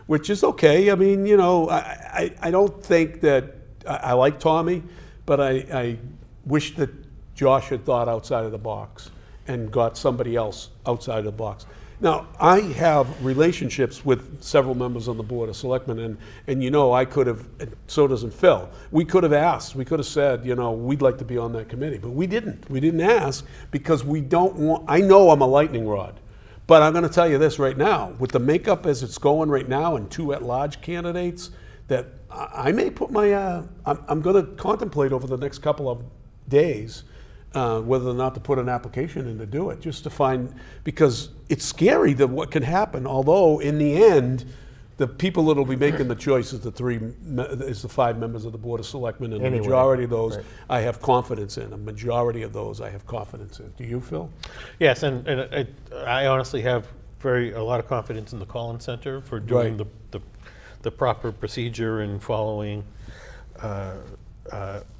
which is okay. I mean, you know, I don't think that, I like Tommy, but I wish that Josh had thought outside of the box and got somebody else outside of the box. Now, I have relationships with several members on the Board of Selectmen, and you know, I could have, so doesn't Phil. We could have asked, we could have said, you know, we'd like to be on that committee, but we didn't. We didn't ask because we don't want, I know I'm a lightning rod, but I'm gonna tell you this right now, with the makeup as it's going right now and 2 at-large candidates, that I may put my, I'm gonna contemplate over the next couple of days whether or not to put an application in to do it, just to find, because it's scary that what can happen, although in the end, the people that will be making the choice is the 5 members of the Board of Selectmen, and Anyway, the majority of those right. I have confidence in. A majority of those I have confidence in. Do you, Phil? Yes, and I honestly have a lot of confidence in the Collins Center for doing Right. the proper procedure and following,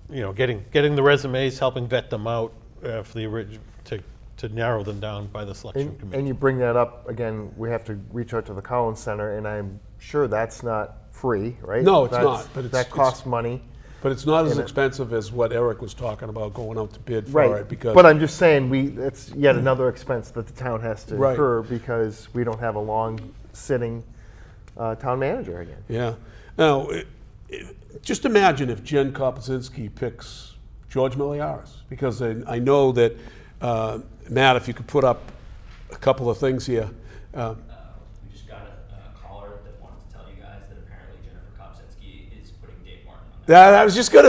you know, getting the resumes, helping vet them out for the original, to narrow them down by the selection committee. And you bring that up again. We have to reach out to the Collins Center, and I'm sure that's not free, right? No, it's not, but that costs money. But it's not as And expensive as what Eric was talking about going out to bid for Right. it, because. But I'm just saying, it's yet another expense that the town has to Right. incur because we don't have a long-sitting town manager again. Yeah. Now, just imagine if Jen Kopczynski picks George Miliaris, because I know that, Matt, if you could put up a couple of things here. We just got a caller that wanted to tell you guys that apparently Jennifer Kopczynski is putting Dave Martin on that. I was just going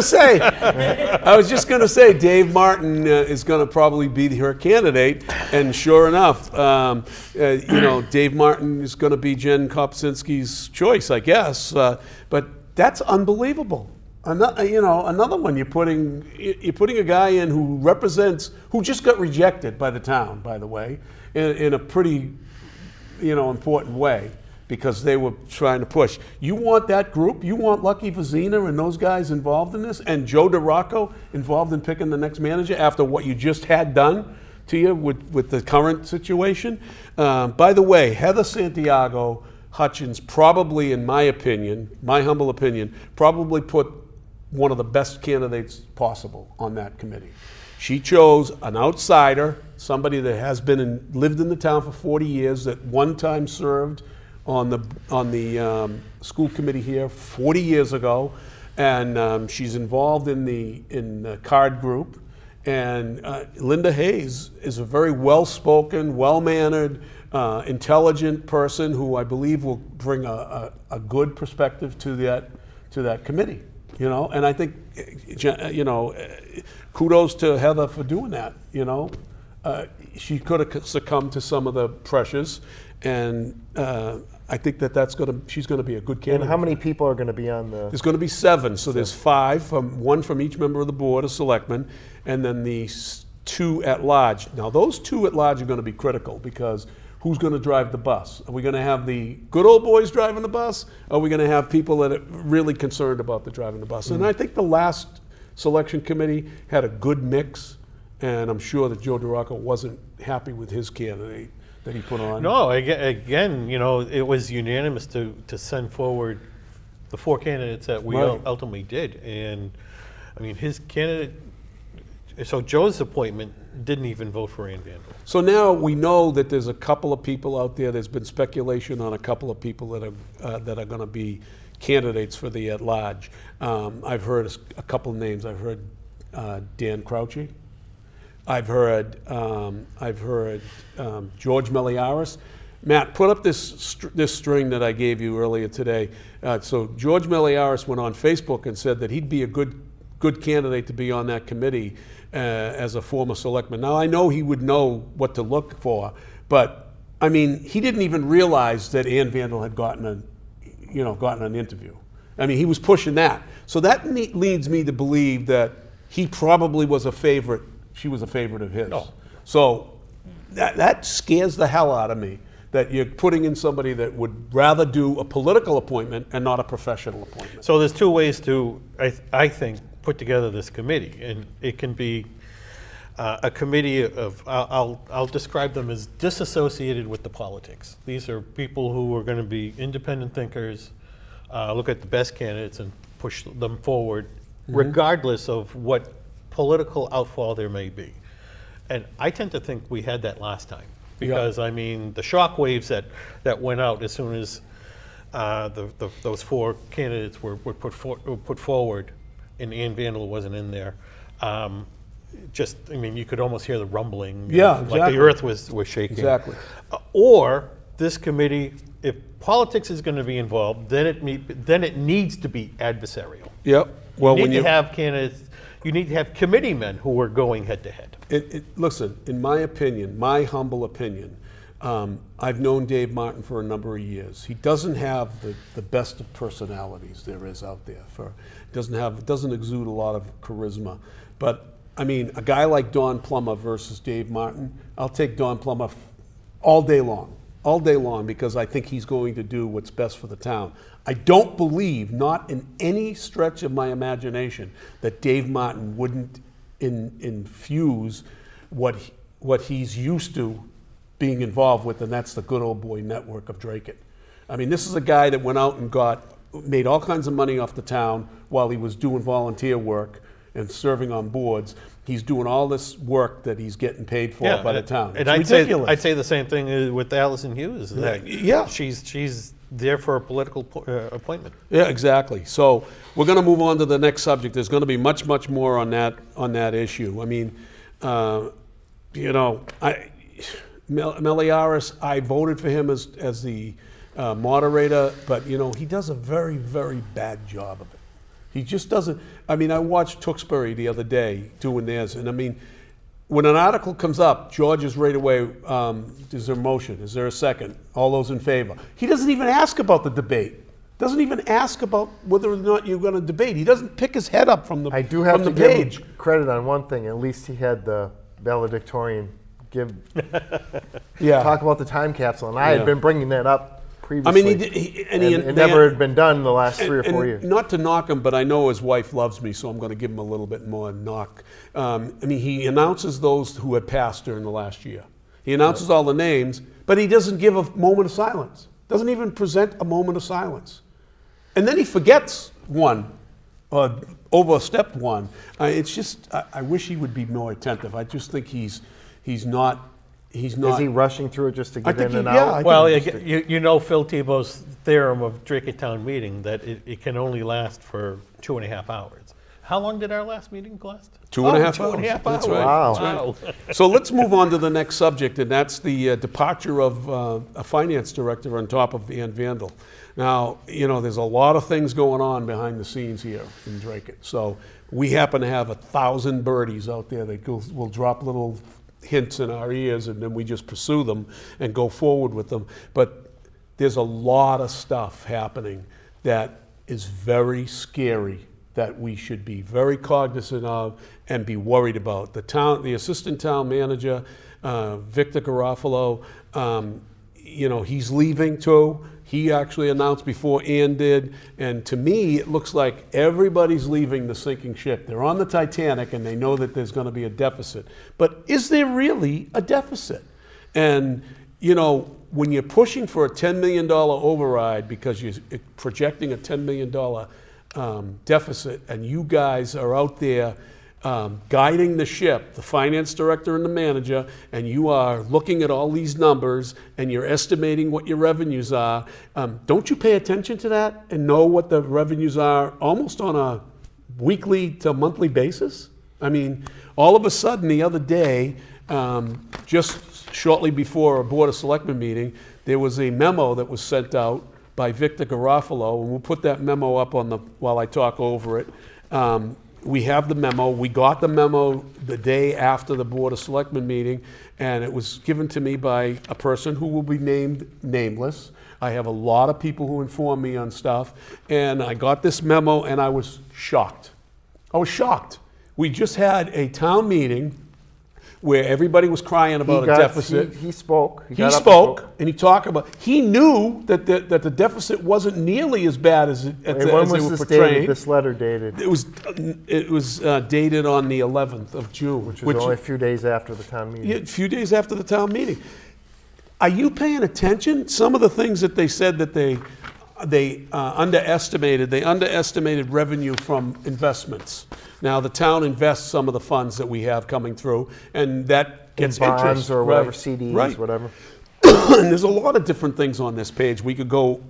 to say, Dave Martin is going to probably be her candidate, and sure enough, you know, Dave Martin is going to be Jen Kopczynski's choice, I guess. But that's unbelievable. Another one. You're putting a guy in who just got rejected by the town, by the way, in a pretty, you know, important way, because they were trying to push. You want that group? You want Lucky Vizina and those guys involved in this, and Joe DeRocco involved in picking the next manager after what you just had done to you with the current situation? By the way, Heather Santiago Hutchins probably, in my opinion, my humble opinion, probably put one of the best candidates possible on that committee. She chose an outsider, somebody that has lived in the town for 40 years, that one time served on the school committee here 40 years ago, and she's involved in the card group. And Linda Hayes is a very well-spoken, well-mannered, intelligent person who I believe will bring a good perspective to that committee. You know, and I think, you know, kudos to Heather for doing that. You know, she could have succumbed to some of the pressures, and I think she's going to be a good candidate. And how many people are going to be on the? There's going to be 7, so there's 5, one from each member of the Board of Selectmen, and then the 2 at large. Now, those 2 at large are going to be critical, because who's going to drive the bus? Are we going to have the good old boys driving the bus? Or are we going to have people that are really concerned about the driving the bus? And I think the last selection committee had a good mix, and I'm sure that Joe DeRocco wasn't happy with his candidate that he put on. No, again, you know, it was unanimous to send forward the 4 candidates that we Right. ultimately did. And, I mean, his candidate, so Joe's appointment didn't even vote for Ann Vandal. So now we know that there's a couple of people out there. There's been speculation on a couple of people that are going to be candidates for the at-large. I've heard a couple of names. I've heard Dan Crouchy. I've heard George Miliaris. Matt, put up this string that I gave you earlier today. So George Miliaris went on Facebook and said that he'd be a good candidate to be on that committee, as a former selectman. Now, I know he would know what to look for, but, I mean, he didn't even realize that Ann Vandal had gotten an interview. I mean, he was pushing that. So that leads me to believe that he probably was a favorite. She was a favorite of his. Oh. So that scares the hell out of me, that you're putting in somebody that would rather do a political appointment and not a professional appointment. So there's two ways to, I think, put together this committee, and it can be a committee of, I'll describe them as disassociated with the politics. These are people who are going to be independent thinkers, look at the best candidates and push them forward, regardless of what political outfall there may be. And I tend to think we had that last time, because I mean, the shockwaves that went out as soon as those four candidates were put forward, and Ann Vandal wasn't in there. I mean, you could almost hear the rumbling. Yeah, like the earth was shaking. Exactly. Or this committee, if politics is going to be involved, then it needs to be adversarial. Yep. Well, You need to have candidates. You need to have committeemen who are going head to head. Listen, in my opinion, my humble opinion, I've known Dave Martin for a number of years. He doesn't have the best of personalities there is out there. Doesn't exude a lot of charisma. But I mean, a guy like Don Plummer versus Dave Martin, I'll take Don Plummer all day long, because I think he's going to do what's best for the town. I don't believe, not in any stretch of my imagination, that Dave Martin wouldn't infuse what he's used to being involved with, and that's the good old boy network of Dracut. I mean, this is a guy that went out and made all kinds of money off the town while he was doing volunteer work and serving on boards. He's doing all this work that he's getting paid for by the town. And It's I'd ridiculous. say the same thing with Allison Hughes. Yeah. She's there for a political appointment. Yeah, exactly. So we're going to move on to the next subject. There's going to be much more on that issue. I mean, Meliaris, I voted for him as the moderator, but he does a very, very bad job of it. He just doesn't. I mean, I watched Tewksbury the other day doing theirs, and I mean, when an article comes up, George is right away, is there a motion? Is there a second? All those in favor. He doesn't even ask about the debate. Doesn't even ask about whether or not you're going to debate. He doesn't pick his head up from the page. I do have to give him credit on one thing. At least he had the valedictorian talk about the time capsule, and I had been bringing that up previously. I mean, it never had been done in the last 3 or 4 years. Not to knock him, but I know his wife loves me, so I'm going to give him a little bit more knock. I mean, he announces those who had passed during the last year. He announces all the names, but he doesn't give a moment of silence. Doesn't even present a moment of silence. And then he forgets one, overstepped one. It's just, I wish he would be more attentive. I just think he's not. Is he rushing through it just to get in and out? Well, Phil Thibault's theorem of Dracut Town meeting, that it can only last for 2.5 hours. How long did our last meeting last? 2.5 hours. 2.5 hours. That's right. Wow. That's right. So let's move on to the next subject, and that's the departure of a finance director on top of Ann Vandal. Now, there's a lot of things going on behind the scenes here in Dracut. So we happen to have 1,000 birdies out there that will drop little hints in our ears, and then we just pursue them and go forward with them. But there's a lot of stuff happening that is very scary, that we should be very cognizant of and be worried about. The assistant town manager, Victor Garofalo, he's leaving too. He actually announced before Ann did, and to me, it looks like everybody's leaving the sinking ship. They're on the Titanic, and they know that there's going to be a deficit. But is there really a deficit? And, when you're pushing for a $10 million override because you're projecting a $10 million deficit, and you guys are out there guiding the ship, the finance director and the manager, and you are looking at all these numbers and you're estimating what your revenues are, don't you pay attention to that and know what the revenues are almost on a weekly to monthly basis? I mean, all of a sudden the other day, just shortly before a Board of Selectmen meeting, there was a memo that was sent out by Victor Garofalo, and we'll put that memo up while I talk over it. we have the memo. We got the memo the day after the Board of Selectmen meeting, and it was given to me by a person who will be named nameless. I have a lot of people who inform me on stuff, and I got this memo, and I was shocked. I was shocked. We just had a town meeting where everybody was crying about a deficit. He spoke. He spoke, and he talked about. He knew that the deficit wasn't nearly as bad as When they was were this portraying. dated, this letter dated? It was dated on the 11th of June, Which was only a few days after the town meeting. yeah, a few days after the town meeting. Are you paying attention? Some of the things that they said that they underestimated. They underestimated revenue from investments. Now the town invests some of the funds that we have coming through, and that gets bonds interest or whatever, right. CDs, right. whatever. And there's a lot of different things on this page. We can go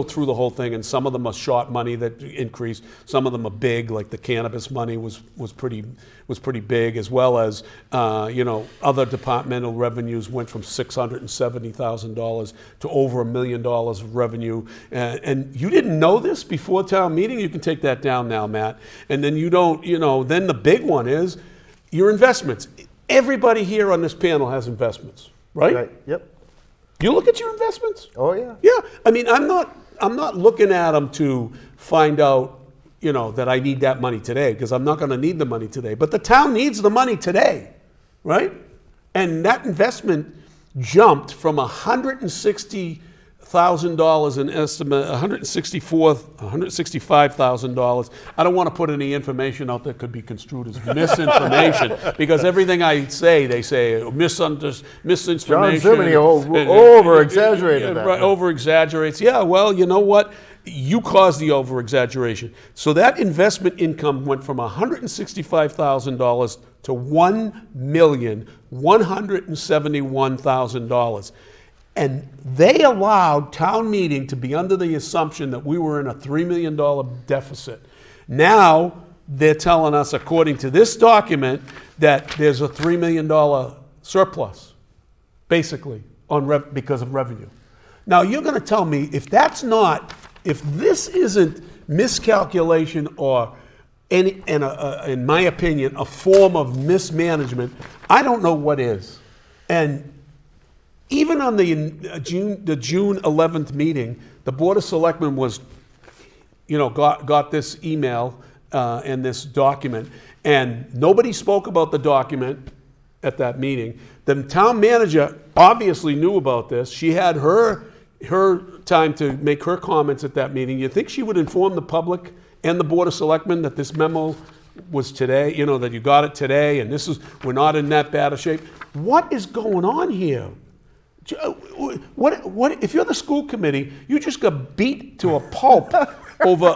through the whole thing, and some of them are short money that increased. Some of them are big, like the cannabis money was pretty big, as well as other departmental revenues went from $670,000 to over $1 million of revenue. And you didn't know this before town meeting. You can take that down now, Matt. And then you don't. Then the big one is your investments. Everybody here on this panel has investments, right? Yep. You look at your investments? Oh, yeah. Yeah. I mean, I'm not looking at them to find out, that I need that money today, because I'm not going to need the money today. But the town needs the money today, right? And that investment jumped from $160,000 in estimate, $165,000. I don't want to put any information out that could be construed as misinformation, because everything I say, they say misinformation. John Zimini over-exaggerated that. Right, over-exaggerates. Yeah, well, you know what? You caused the over-exaggeration. So that investment income went from $165,000 to $1,171,000. And they allowed town meeting to be under the assumption that we were in a $3 million deficit. Now they're telling us, according to this document, that there's a $3 million surplus, basically, because of revenue. Now you're going to tell me if this isn't miscalculation or, in my opinion, a form of mismanagement, I don't know what is. And even on the June 11th meeting, the Board of Selectmen got this email and this document, and nobody spoke about the document at that meeting. The town manager obviously knew about this. She had her time to make her comments at that meeting. You think she would inform the public and the Board of Selectmen that this memo was today, that you got it today, and we're not in that bad a shape? What is going on here? What if you're the school committee, you just got beat to a pulp over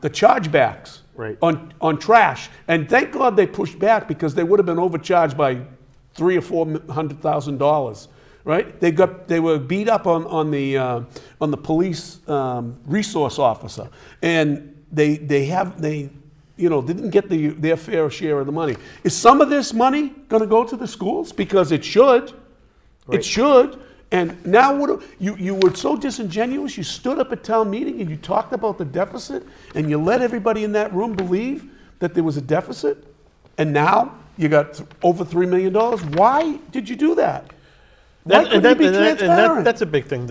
the chargebacks on trash, and thank God they pushed back, because they would have been overcharged by $300,000 or $400,000, right? They were beat up on the police resource officer, and they didn't get their fair share of the money. Is some of this money going to go to the schools? Because it should. Right. It should. And now you were so disingenuous. You stood up at town meeting and you talked about the deficit, and you let everybody in that room believe that there was a deficit. And now you got over $3 million. Why did you do that? That's a big thing,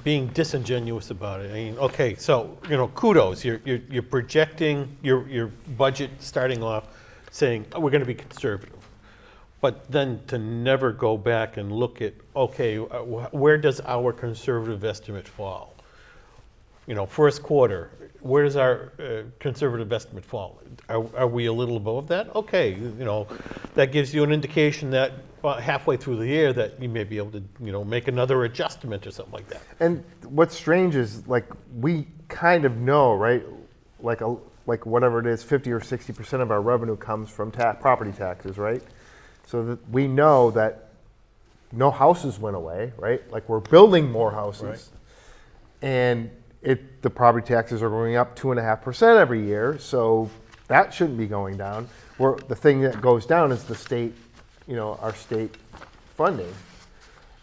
being disingenuous about it. I mean, okay, so kudos. You're projecting your budget starting off, saying we're going to be conservative. But then to never go back and look at, okay, where does our conservative estimate fall? First quarter, where does our conservative estimate fall? Are we a little above that? Okay, that gives you an indication that halfway through the year that you may be able to, make another adjustment or something like that. And what's strange is, we kind of know, right? Like whatever it is, 50 or 60% of our revenue comes from property taxes, right? So that we know that no houses went away, right? Like, we're building more houses. Right. And the property taxes are going up 2.5% every year, so that shouldn't be going down. The thing that goes down is the state, our state funding.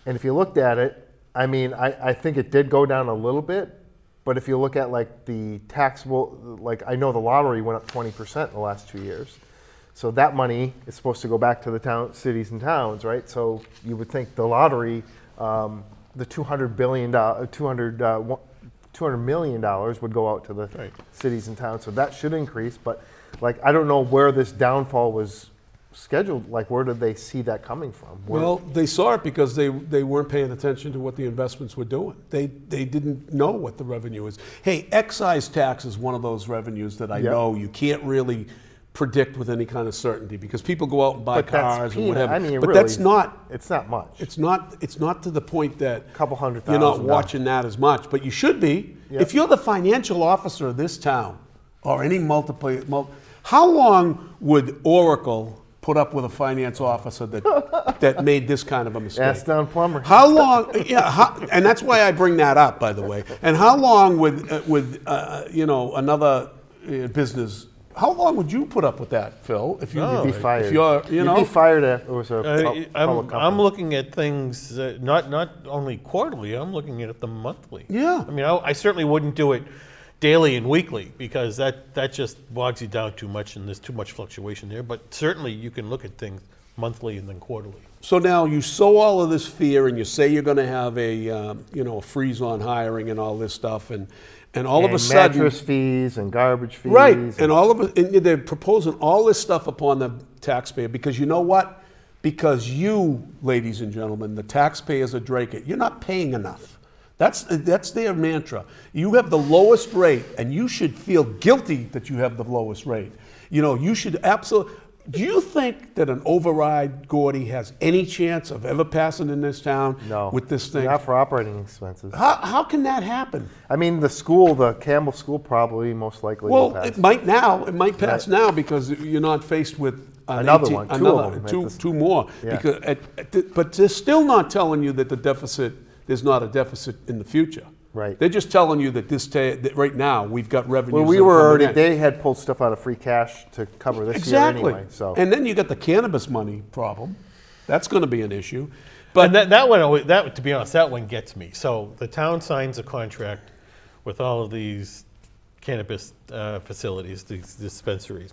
And if you looked at it, I mean, I think it did go down a little bit, But if you look at like the taxable, like I know the lottery went up 20% in the last 2 years. So that money is supposed to go back to the cities and towns, right? So you would think the lottery, the $200 million would go out to the cities and towns. So that should increase. But like, I don't know where this downfall was scheduled. Like, where did they see that coming from? Well, they saw it because they weren't paying attention to what the investments were doing. They didn't know what the revenue is. Hey, excise tax is one of those revenues that I know you can't really predict with any kind of certainty because people go out and buy cars and whatever. I mean, but really, that's not. It's not much. It's not to the point that $200,000. you're not watching that as much, but you should be. Yep. If you're the financial officer of this town or any how long would Oracle put up with a finance officer that made this kind of a mistake? Ask Don Plummer. How long? And that's why I bring that up, by the way. And how long would another business? How long would you put up with that, Phil? If you'd be fired. If you're, You'd be fired if it was a public company. I'm looking at things not only quarterly. I'm looking at them monthly. Yeah. I mean, I certainly wouldn't do it daily and weekly because that just bogs you down too much and there's too much fluctuation there. But certainly you can look at things monthly and then quarterly. So now you sow all of this fear and you say you're going to have a freeze on hiring and all this stuff and all of a sudden mattress fees and garbage fees. Right, and all of it, they're proposing all this stuff upon the taxpayer because you know what? Because you, ladies and gentlemen, the taxpayers of Dracut, you're not paying enough. That's their mantra. You have the lowest rate, and you should feel guilty that you have the lowest rate. You should absolutely. Do you think that an override, Gordy, has any chance of ever passing in this town with this thing? Not for operating expenses. How can that happen? I mean, the Campbell School probably most likely will pass. It might now. It might pass now because you're not faced with another one, two more. Yeah. But they're still not telling you that there's not a deficit in the future. Right. They're just telling you that right now we've got revenues. Well, they had pulled stuff out of free cash to cover this year anyway. So. And then you got the cannabis money problem. That's going to be an issue. But and that one, to be honest, that one gets me. So the town signs a contract with all of these cannabis facilities, these dispensaries.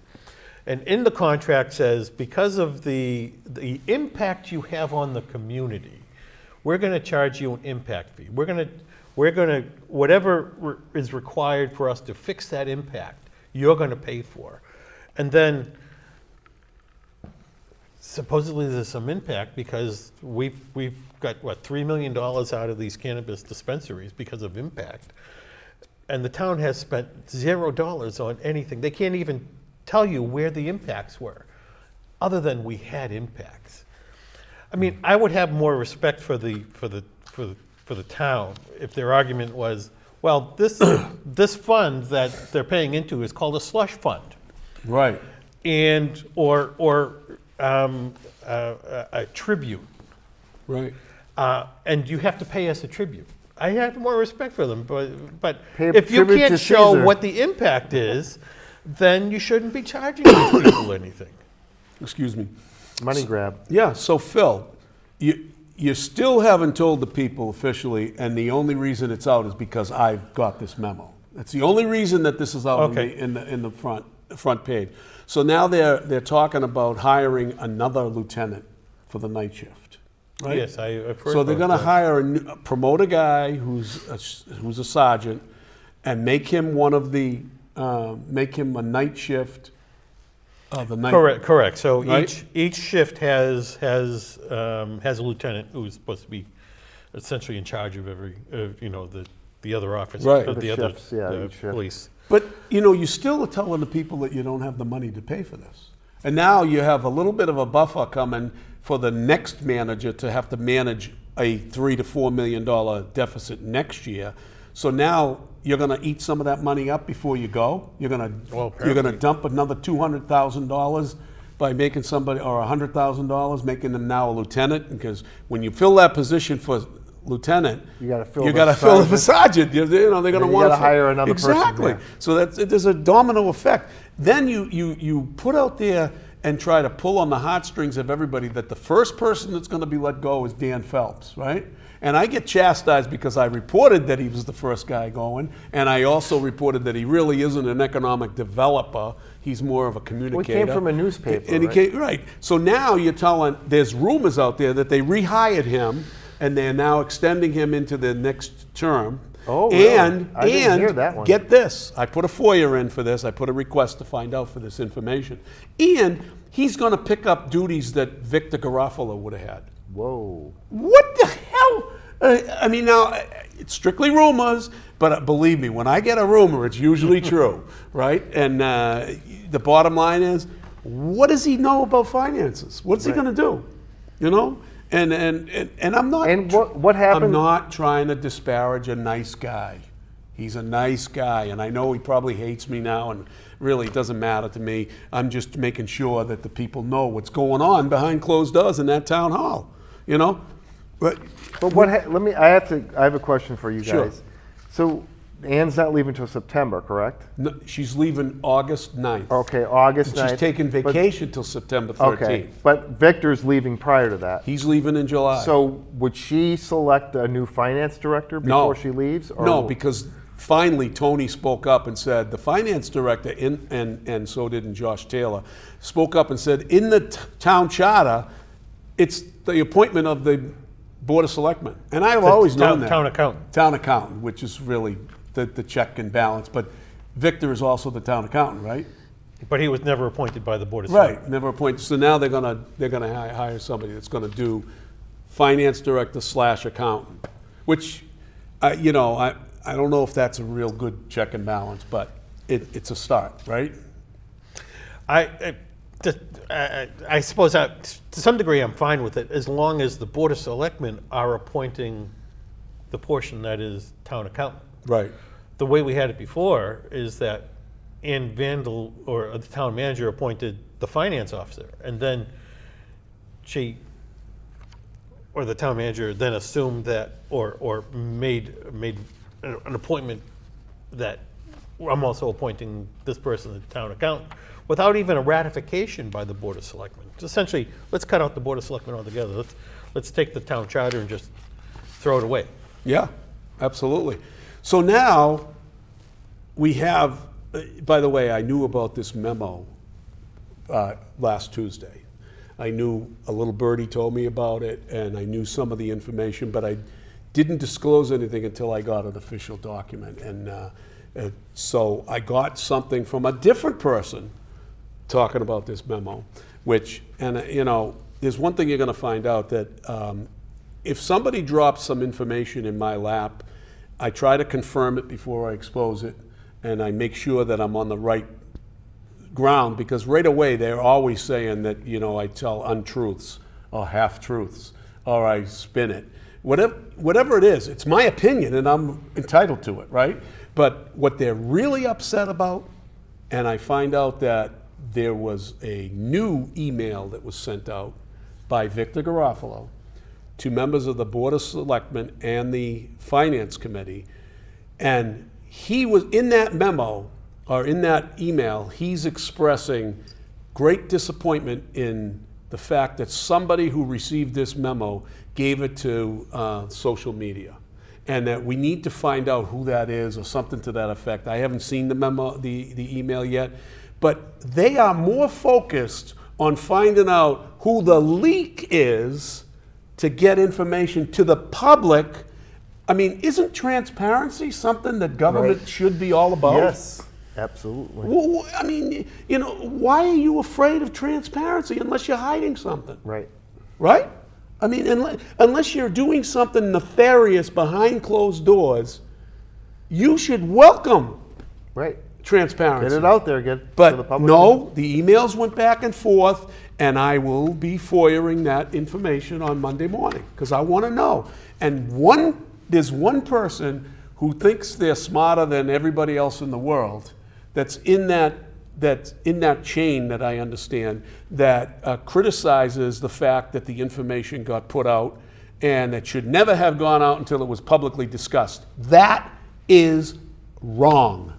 And in the contract says, because of the impact you have on the community, we're going to charge you an impact fee. We're going to, whatever is required for us to fix that impact, you're going to pay for. And then supposedly there's some impact because we've got, $3 million out of these cannabis dispensaries because of impact. And the town has spent $0 on anything. They can't even tell you where the impacts were, other than we had impacts. I mean, I would have more respect for the town if their argument was, well, this fund that they're paying into is called a slush fund, right? And or a tribute, right? And you have to pay us a tribute. I have more respect for them, but Pay if you tribute can't to show Caesar. what the impact is, then you shouldn't be charging these people anything. Excuse me. Money grab. Yeah, so Phil, you still haven't told the people officially, and the only reason it's out is because I've got this memo. That's the only reason that this is out in the front page. So now they're talking about hiring another lieutenant for the night shift, right? Yes, I've heard. So they're about going to that. promote a guy who's a sergeant, and make him make him a night shift. The night. Correct. So right? each shift has a lieutenant who's supposed to be essentially in charge of every the other officers, Right. of the other shifts, yeah, each shift. police. But you still are telling the people that you don't have the money to pay for this, and now you have a little bit of a buffer coming for the next manager to have to manage a $3 to $4 million deficit next year. So now you're going to eat some of that money up before you go. You're going to dump another $200,000 by making somebody, or $100,000, making them now a lieutenant. Because when you fill that position for lieutenant, You got to fill. you got to fill the sergeant. They're going to want to hire another person. Exactly. Yeah. So there's a domino effect. Then you put out there and try to pull on the heartstrings of everybody that the first person that's going to be let go is Dan Phelps, right? And I get chastised because I reported that he was the first guy going, and I also reported that he really isn't an economic developer. He's more of a communicator. Well, he came from a newspaper, and he right? came, right. So now you're telling, there's rumors out there that they rehired him, and they're now extending him into the next term. Oh, really? And, I didn't hear that one. Get this, I put a FOIA in for this. I put a request to find out for this information. And he's going to pick up duties that Victor Garofalo would have had. Whoa. What the hell? I mean, now, it's strictly rumors, but believe me, when I get a rumor, it's usually true, right? And the bottom line is, what does he know about finances? What's he going to do? You know? And I'm not. And what happened? I'm not trying to disparage a nice guy. He's a nice guy, and I know he probably hates me now, and really it doesn't matter to me. I'm just making sure that the people know what's going on behind closed doors in that town hall. You know, but what? I have a question for you guys. Sure. So Ann's not leaving until September, correct? No, she's leaving August 9th. Okay, August 9th. She's taking vacation till September 13th. Okay, but Victor's leaving prior to that. He's leaving in July. So would she select a new finance director before she leaves? Or no, because finally Tony spoke up and said, the finance director, and so did Josh Taylor, spoke up and said, in the town charter, it's the appointment of the Board of Selectmen. And I've always known that. Town accountant. Town accountant, which is really the check and balance. But Victor is also the town accountant, right? But he was never appointed by the Board of Selectmen. Right, never appointed. So now they're gonna hire somebody that's gonna do finance director / accountant, which, you know, I don't know if that's a real good check and balance, but it's a start, right? I suppose to some degree I'm fine with it, as long as the Board of Selectmen are appointing the portion that is town accountant. Right. The way we had it before is that Ann Vandal, or the town manager, appointed the finance officer, and then the town manager then assumed that, or made an appointment that I'm also appointing this person as town accountant, without even a ratification by the Board of Selectmen. It's essentially, let's cut out the Board of Selectmen altogether. Let's take the town charter and just throw it away. Yeah, absolutely. So now we have, by the way, I knew about this memo last Tuesday. I knew a little birdie told me about it, and I knew some of the information, but I didn't disclose anything until I got an official document. And so I got something from a different person talking about this memo, which, and you know, there's one thing you're going to find out, that if somebody drops some information in my lap, I try to confirm it before I expose it, and I make sure that I'm on the right ground, because right away they're always saying that, you know, I tell untruths or half-truths, or I spin it. Whatever it is, it's my opinion, and I'm entitled to it, right? But what they're really upset about, and I find out that there was a new email that was sent out by Victor Garofalo to members of the Board of Selectmen and the Finance Committee, and he was in that memo, or in that email, he's expressing great disappointment in the fact that somebody who received this memo gave it to social media, and that we need to find out who that is, or something to that effect. I haven't seen the memo, the email yet, but they are more focused on finding out who the leak is to get information to the public. I mean, isn't transparency something that government should be all about? Yes, absolutely. Well, I mean, you know, why are you afraid of transparency unless you're hiding something? Right. Right? I mean, unless you're doing something nefarious behind closed doors, you should welcome transparency. Get it out there, but so the public. No, the emails went back and forth, and I will be FOIAing that information on Monday morning, because I want to know. And there's one person who thinks they're smarter than everybody else in the world that's in that chain that I understand, that criticizes the fact that the information got put out and it should never have gone out until it was publicly discussed. That is wrong.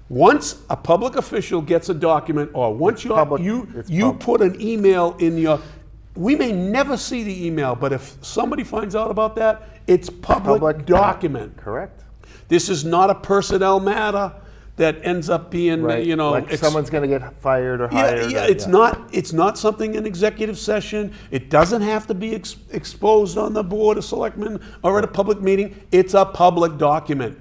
Once a public official gets a document, or once It's public. you It's you public. put an email in your, we may never see the email, but if somebody finds out about that, it's public document. Correct. This is not a personnel matter that ends up being, Right. you know, Like someone's going to get fired or hired. yeah, or- it's not something in executive session. It doesn't have to be exposed on the Board of Selectmen or at a public meeting. It's a public document.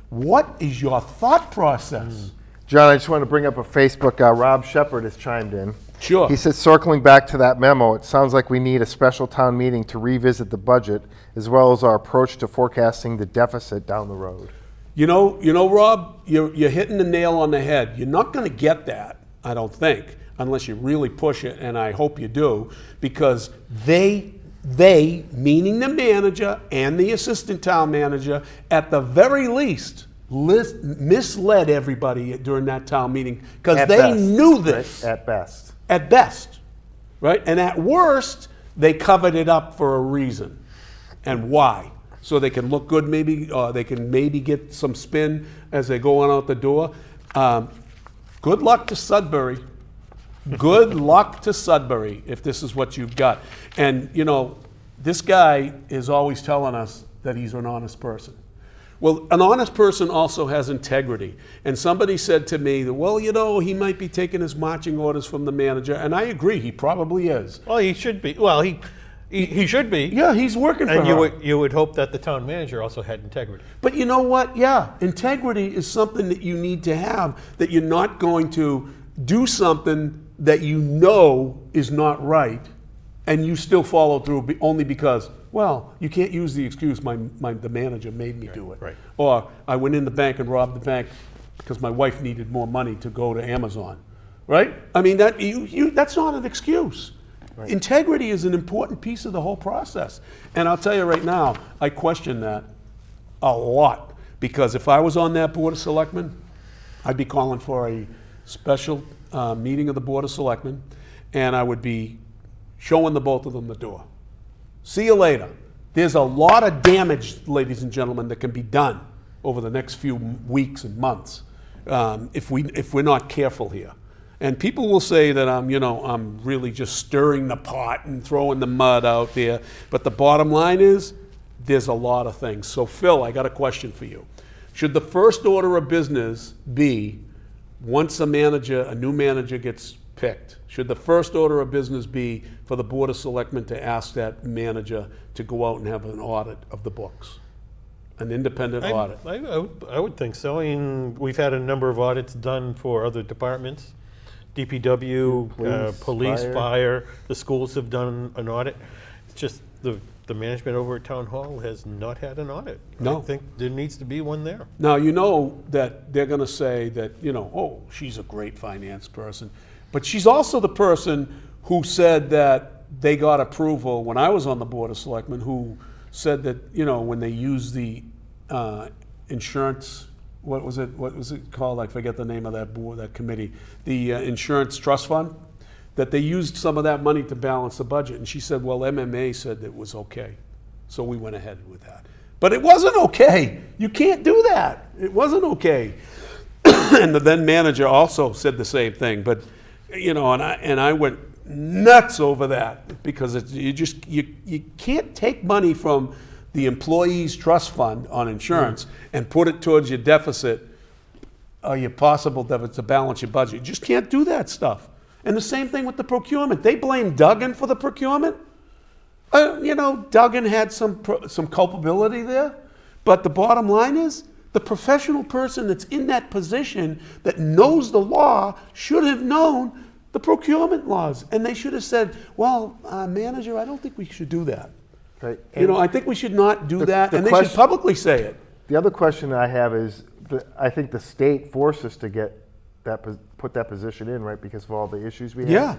What is your thought process? John, I just want to bring up a Facebook. Rob Shepard has chimed in. Sure. He says, circling back to that memo, it sounds like we need a special town meeting to revisit the budget as well as our approach to forecasting the deficit down the road. You know, Rob, you're hitting the nail on the head. You're not going to get that, I don't think, unless you really push it, and I hope you do, because they, meaning the manager and the assistant town manager, at the very least, misled everybody during that town meeting because At they best, knew this. right? At best. At best, right? And at worst, they covered it up for a reason. And why? So they can look good, maybe, they can maybe get some spin as they go on out the door. Good luck to Sudbury. Good luck to Sudbury if this is what you've got. And, you know, this guy is always telling us that he's an honest person. Well, an honest person also has integrity. And somebody said to me that, well, you know, he might be taking his marching orders from the manager. And I agree, he probably is. Well, he should be. Well, he should be. Yeah, he's working for And her. you would hope that the town manager also had integrity. But you know what? Yeah, integrity is something that you need to have, that you're not going to do something that you know is not right and you still follow through only because, well, you can't use the excuse, the manager made me do it. Right. Or I went in the bank and robbed the bank because my wife needed more money to go to Amazon. Right? I mean, that's not an excuse. Right. Integrity is an important piece of the whole process. And I'll tell you right now, I question that a lot. Because if I was on that Board of Selectmen, I'd be calling for a special meeting of the Board of Selectmen, and I would be showing the both of them the door. See you later. There's a lot of damage, ladies and gentlemen, that can be done over the next few weeks and months if we're not careful here. And people will say that I'm really just stirring the pot and throwing the mud out there. But the bottom line is, there's a lot of things. So Phil, I got a question for you. Should the first order of business be, once a new manager gets picked, should the first order of business be for the Board of Selectmen to ask that manager to go out and have an audit of the books? An independent audit? I would think so. I mean, we've had a number of audits done for other departments. DPW, police, fire, the schools have done an audit. It's just the management over at Town Hall has not had an audit. No. I think there needs to be one there. Now, you know that they're going to say that, oh, she's a great finance person. But she's also the person who said that they got approval when I was on the Board of Selectmen, who said that, when they used the insurance, what was it called? I forget the name of that board, that committee, the insurance trust fund, that they used some of that money to balance the budget. And she said, well, MMA said that it was okay. So we went ahead with that. But it wasn't okay. You can't do that. It wasn't okay. And the then manager also said the same thing. But, and I went nuts over that because you can't take money from the employees' trust fund on insurance and put it towards your deficit or your possible deficit to balance your budget. You just can't do that stuff. And the same thing with the procurement. They blame Duggan for the procurement. Duggan had some culpability there. But the bottom line is, the professional person that's in that position that knows the law should have known the procurement laws. And they should have said, well, manager, I don't think we should do that. Right. I think we should not do that, and they should publicly say it. The other question I have is, I think the state forced us to put that position in, right, because of all the issues we had. Yeah.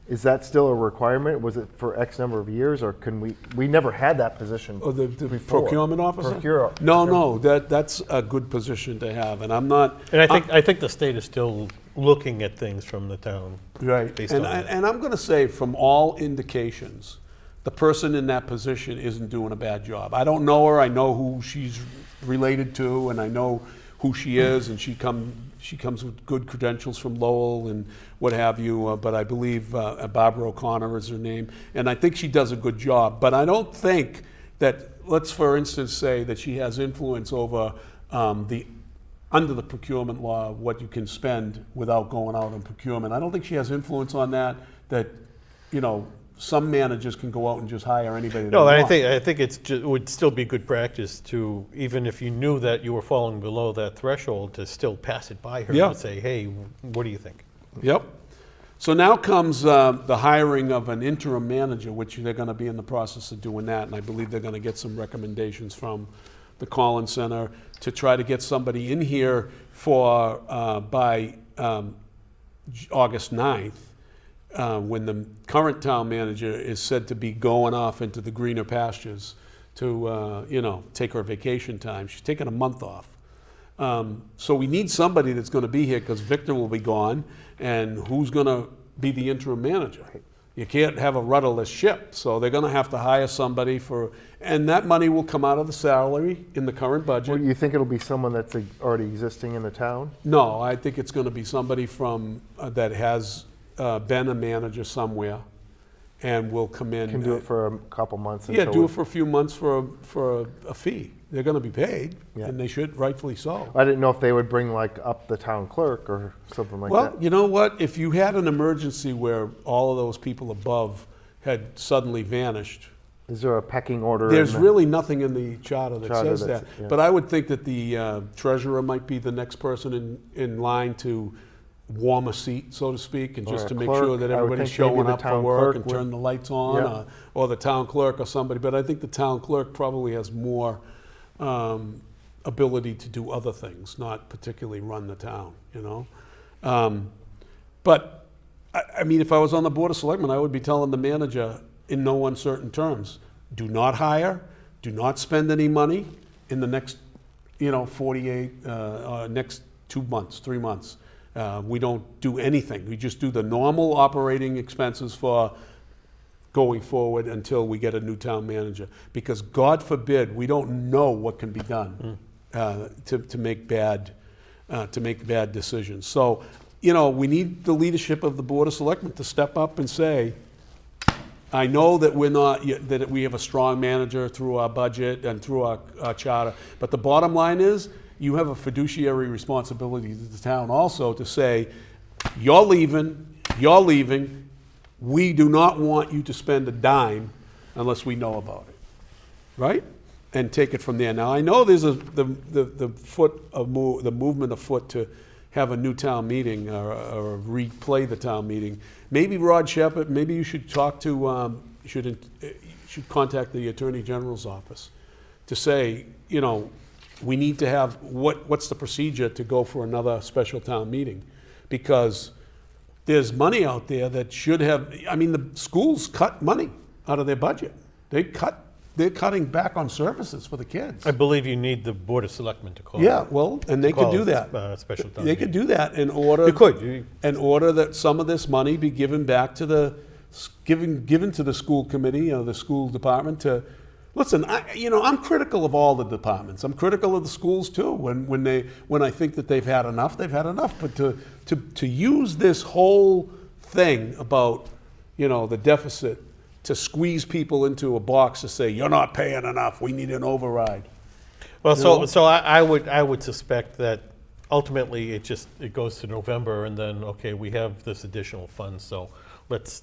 Is that still a requirement? Was it for X number of years, or can we never had that position? Oh, the procurement officer? No, that's a good position to have, and I'm not. And I think the state is still looking at things from the town. Right, and I'm going to say, from all indications, the person in that position isn't doing a bad job. I don't know her. I know who she's related to, and I know who she is, and she comes with good credentials from Lowell and what have you. But I believe Barbara O'Connor is her name, and I think she does a good job. But I don't think that, let's for instance say that she has influence over under the procurement law, what you can spend without going out on procurement. I don't think she has influence on that, some managers can go out and just hire anybody they No, want. I think it would still be good practice to, even if you knew that you were falling below that threshold, to still pass it by her Yeah. and say, hey, what do you think? Yep. So now comes the hiring of an interim manager, which they're going to be in the process of doing that, and I believe they're going to get some recommendations from the Collins Center to try to get somebody in here for by August 9th. When the current town manager is said to be going off into the greener pastures to, take her vacation time. She's taking a month off. So we need somebody that's going to be here because Victor will be gone, and who's going to be the interim manager? You can't have a rudderless ship, so they're going to have to hire somebody and that money will come out of the salary in the current budget. Well, you think it'll be someone that's already existing in the town? No, I think it's going to be somebody from that has been a manager somewhere and will come in. Can do it for a couple months. Yeah, until do it for a few months for a fee. They're going to be paid, Yeah. and they should, rightfully so. I didn't know if they would bring up the town clerk or something like Well, that. you know what? If you had an emergency where all of those people above had suddenly vanished, Is there a pecking order? there's in really nothing in the charter that Charter says that's- that. yeah. But I would think that the treasurer might be the next person in line to warm a seat, so to speak, and Or just a to make clerk. sure that I would everybody's think maybe showing the up for town work clerk and would- turn the lights on, Yeah. or the town clerk or somebody. But I think the town clerk probably has more ability to do other things, not particularly run the town, But, I mean, if I was on the Board of Selectmen, I would be telling the manager in no uncertain terms, do not hire, do not spend any money in the next, 48, next 2 months, 3 months. We don't do anything. We just do the normal operating expenses for going forward until we get a new town manager. Because God forbid, we don't know what can be done to make bad decisions. So, we need the leadership of the Board of Selectmen to step up and say, I know that that we have a strong manager through our budget and through our charter, but the bottom line is, you have a fiduciary responsibility to the town also to say, you're leaving, we do not want you to spend a dime unless we know about it, right? And take it from there. Now, I know there's the movement afoot to have a new town meeting or replay the town meeting. Maybe Rod Shepherd, maybe you should talk to, should contact the Attorney General's office to say, we need to have, what's the procedure to go for another special town meeting? Because there's money out there that should have, the schools cut money out of their budget. They're cutting back on services for the kids. I believe you need the Board of Selectmen to call Yeah, it. well, and they could do that. Special town They could meeting. do that in order. You could. In order that some of this money be given back to given to the school committee or the school department to, listen, I'm critical of all the departments. I'm critical of the schools too. When I think that they've had enough, they've had enough. But to use this whole thing about, the deficit to squeeze people into a box to say, you're not paying enough, we need an override. Well, so I would suspect that ultimately it goes to November, and then, okay, we have this additional funds, so let's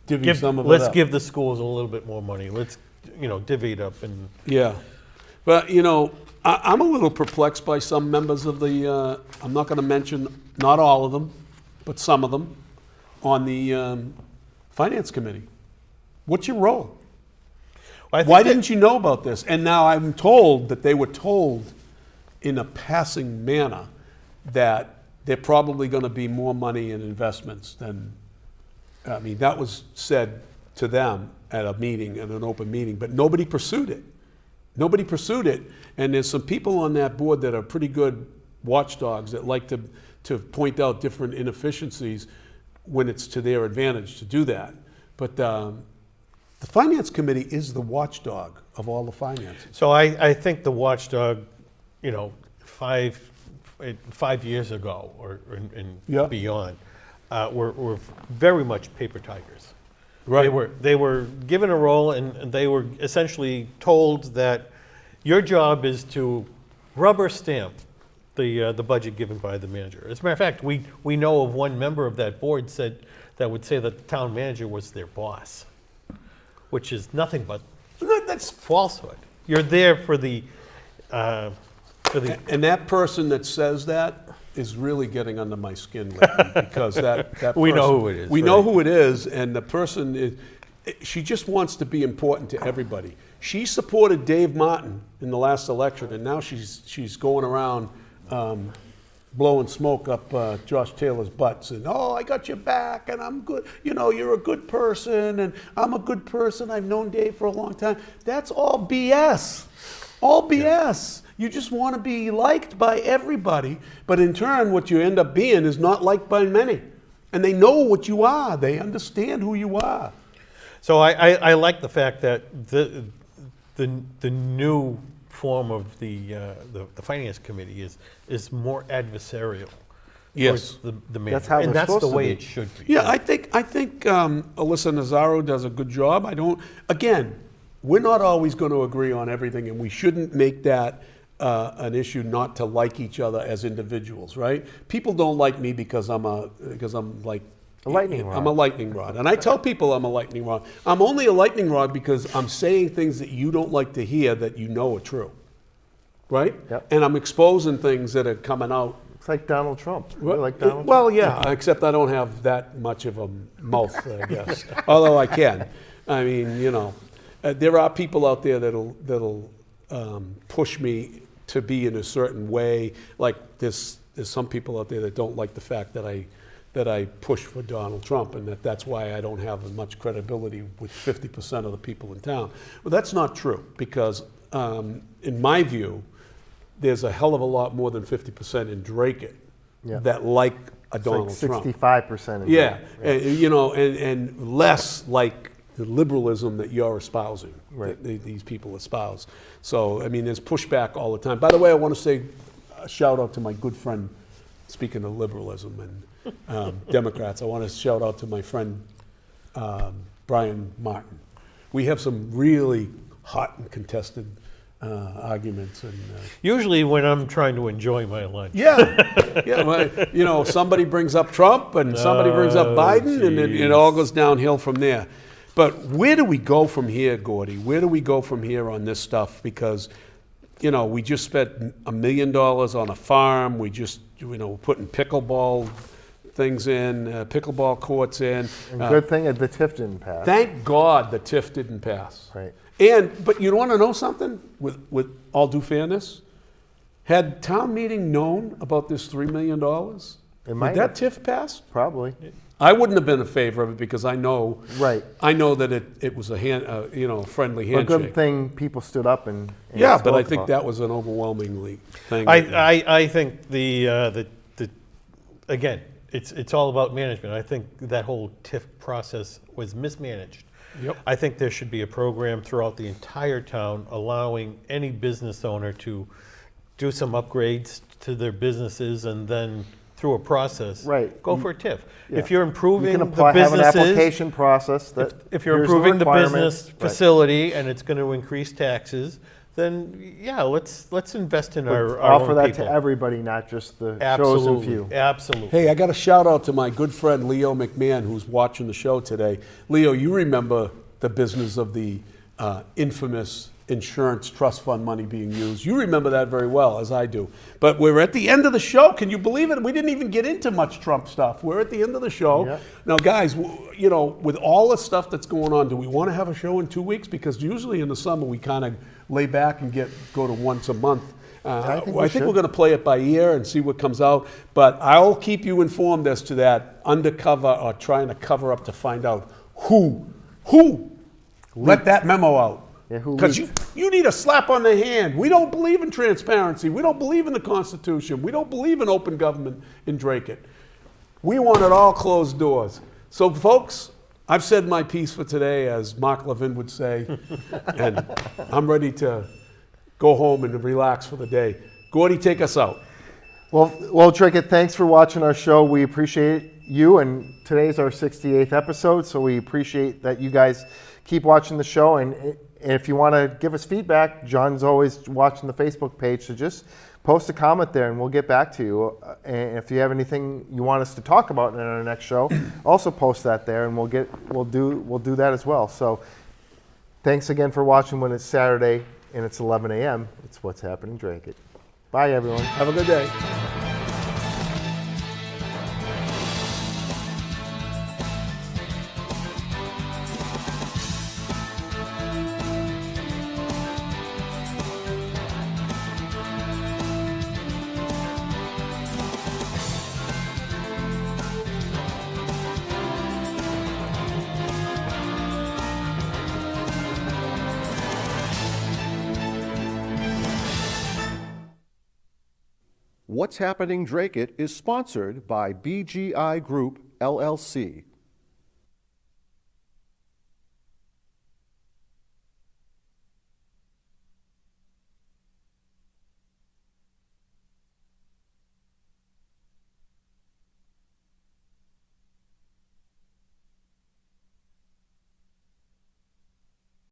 Divvy some of it let's up. give the schools a little bit more money. Let's divvy it up. And Yeah. But, I'm a little perplexed by some members of the, I'm not going to mention, not all of them, but some of them, on the Finance Committee. What's your role? Why didn't you know about this? And now I'm told that they were told in a passing manner that they're probably going to be more money in investments than, that was said to them at a meeting, at an open meeting, but nobody pursued it. Nobody pursued it. And there's some people on that board that are pretty good watchdogs that like to point out different inefficiencies when it's to their advantage to do that. But the Finance Committee is the watchdog of all the finances. so I think the watchdog, 5 5 years ago or and Yeah. beyond were very much paper tigers. Right. They were given a role and they were essentially told that your job is to rubber stamp the budget given by the manager. As a matter of fact, we know of one member of that board that would say that the town manager was their boss, which is nothing but That's falsehood. You're there for the And that person that says that is really getting under my skin lately because that We know person- who it is, We know right. who it is, and the person is. She just wants to be important to everybody. She supported Dave Martin in the last election, and now she's going around blowing smoke up Josh Taylor's butt, saying, "Oh, I got your back, and I'm good. You know, you're a good person, and I'm a good person. I've known Dave for a long time." That's all BS. All BS. You just want to be liked by everybody, but in turn, what you end up being is not liked by many. And they know what you are. They understand who you are. So I like the fact that the new form of the finance committee is more adversarial. Yes. towards the manager. That's how and they're that's the supposed to way be. it should be. Yeah, I think Alyssa Nazaro does a good job. Again, we're not always going to agree on everything, and we shouldn't make that an issue not to like each other as individuals, right? People don't like me because I'm like A lightning rod. I'm a lightning rod, and I tell people I'm a lightning rod. I'm only a lightning rod because I'm saying things that you don't like to hear that you know are true, right? Yep. And I'm exposing things that are coming out. It's like Donald Trump. You like Donald Well, yeah, except I don't have that much of a mouth, I guess. Although I can. I mean, you know, there are people out there that'll push me to be in a certain way. Like there's some people out there that don't like the fact that I push for Donald Trump, and that's why I don't have as much credibility with 50% of the people in town. Well, that's not true, because in my view, there's a hell of a lot more than 50% in Dracut Yeah. that like a It's Donald like Trump. 65%. Yeah, and, you know, and less like the liberalism that you're espousing, Right. that these people espouse. So, I mean, there's pushback all the time. By the way, I want to say a shout out to my good friend, speaking of liberalism and Democrats, I want to shout out to my friend Brian Martin. We have some really hot and contested arguments. And Usually when I'm trying to enjoy my lunch. yeah, well, you know, somebody brings up Trump and somebody brings up Biden, and it all goes downhill from there. But where do we go from here, Gordy? Where do we go from here on this stuff? Because, you know, we just spent $1 million on a farm. We just, you know, putting pickleball things in, pickleball courts in. And good thing the TIF didn't pass. Thank God the TIF didn't pass. Right. But you want to know something? With all due fairness, had town meeting known about this $3 million, might would that TIF pass? Probably. I wouldn't have been in favor of it because I know, Right. I know that it was a friendly A handshake. good thing people stood up and Yeah, but I spoke think about that was an overwhelmingly thing. I think the again, it's all about management. I think that whole TIF process was mismanaged. Yep. I think there should be a program throughout the entire town allowing any business owner to do some upgrades to their businesses and then through a process, Right. go for a TIF. Yeah. If you're improving You can the apply, have an businesses, application process that if you're here's improving the requirements. business Right. facility and it's going to increase taxes, then yeah, let's invest in But our offer own that people. to everybody, not just the chosen Absolutely, few. absolutely. Hey, I got a shout out to my good friend Leo McMahon, who's watching the show today. Leo, you remember the business of the infamous insurance trust fund money being used. You remember that very well, as I do. But we're at the end of the show. Can you believe it? We didn't even get into much Trump stuff. We're at the end of the show. Yeah. Now, guys, you know, with all the stuff that's going on, do we want to have a show in 2 weeks? Because usually in the summer we kind of lay back and go to once a month. I think we're going to play it by ear and see what comes out. But I'll keep you informed as to that undercover or trying to cover up to find out who let that memo out. Yeah, who Because leaked? you need a slap on the hand. We don't believe in transparency. We don't believe in the Constitution. We don't believe in open government in Dracut. We want it all closed doors. So, folks, I've said my piece for today, as Mark Levin would say, and I'm ready to go home and relax for the day. Gordy, take us out. Well, Dracut, thanks for watching our show. We appreciate you, and today's our 68th episode, so we appreciate that you guys keep watching the show. And if you want to give us feedback, John's always watching the Facebook page, so just post a comment there, and we'll get back to you. And if you have anything you want us to talk about in our next show, also post that there, and we'll do that as well. So, thanks again for watching when it's Saturday and it's 11 a.m. It's What's Happening Dracut. Bye, everyone. Have a good day. What's Happening Dracut is sponsored by BGI Group, LLC.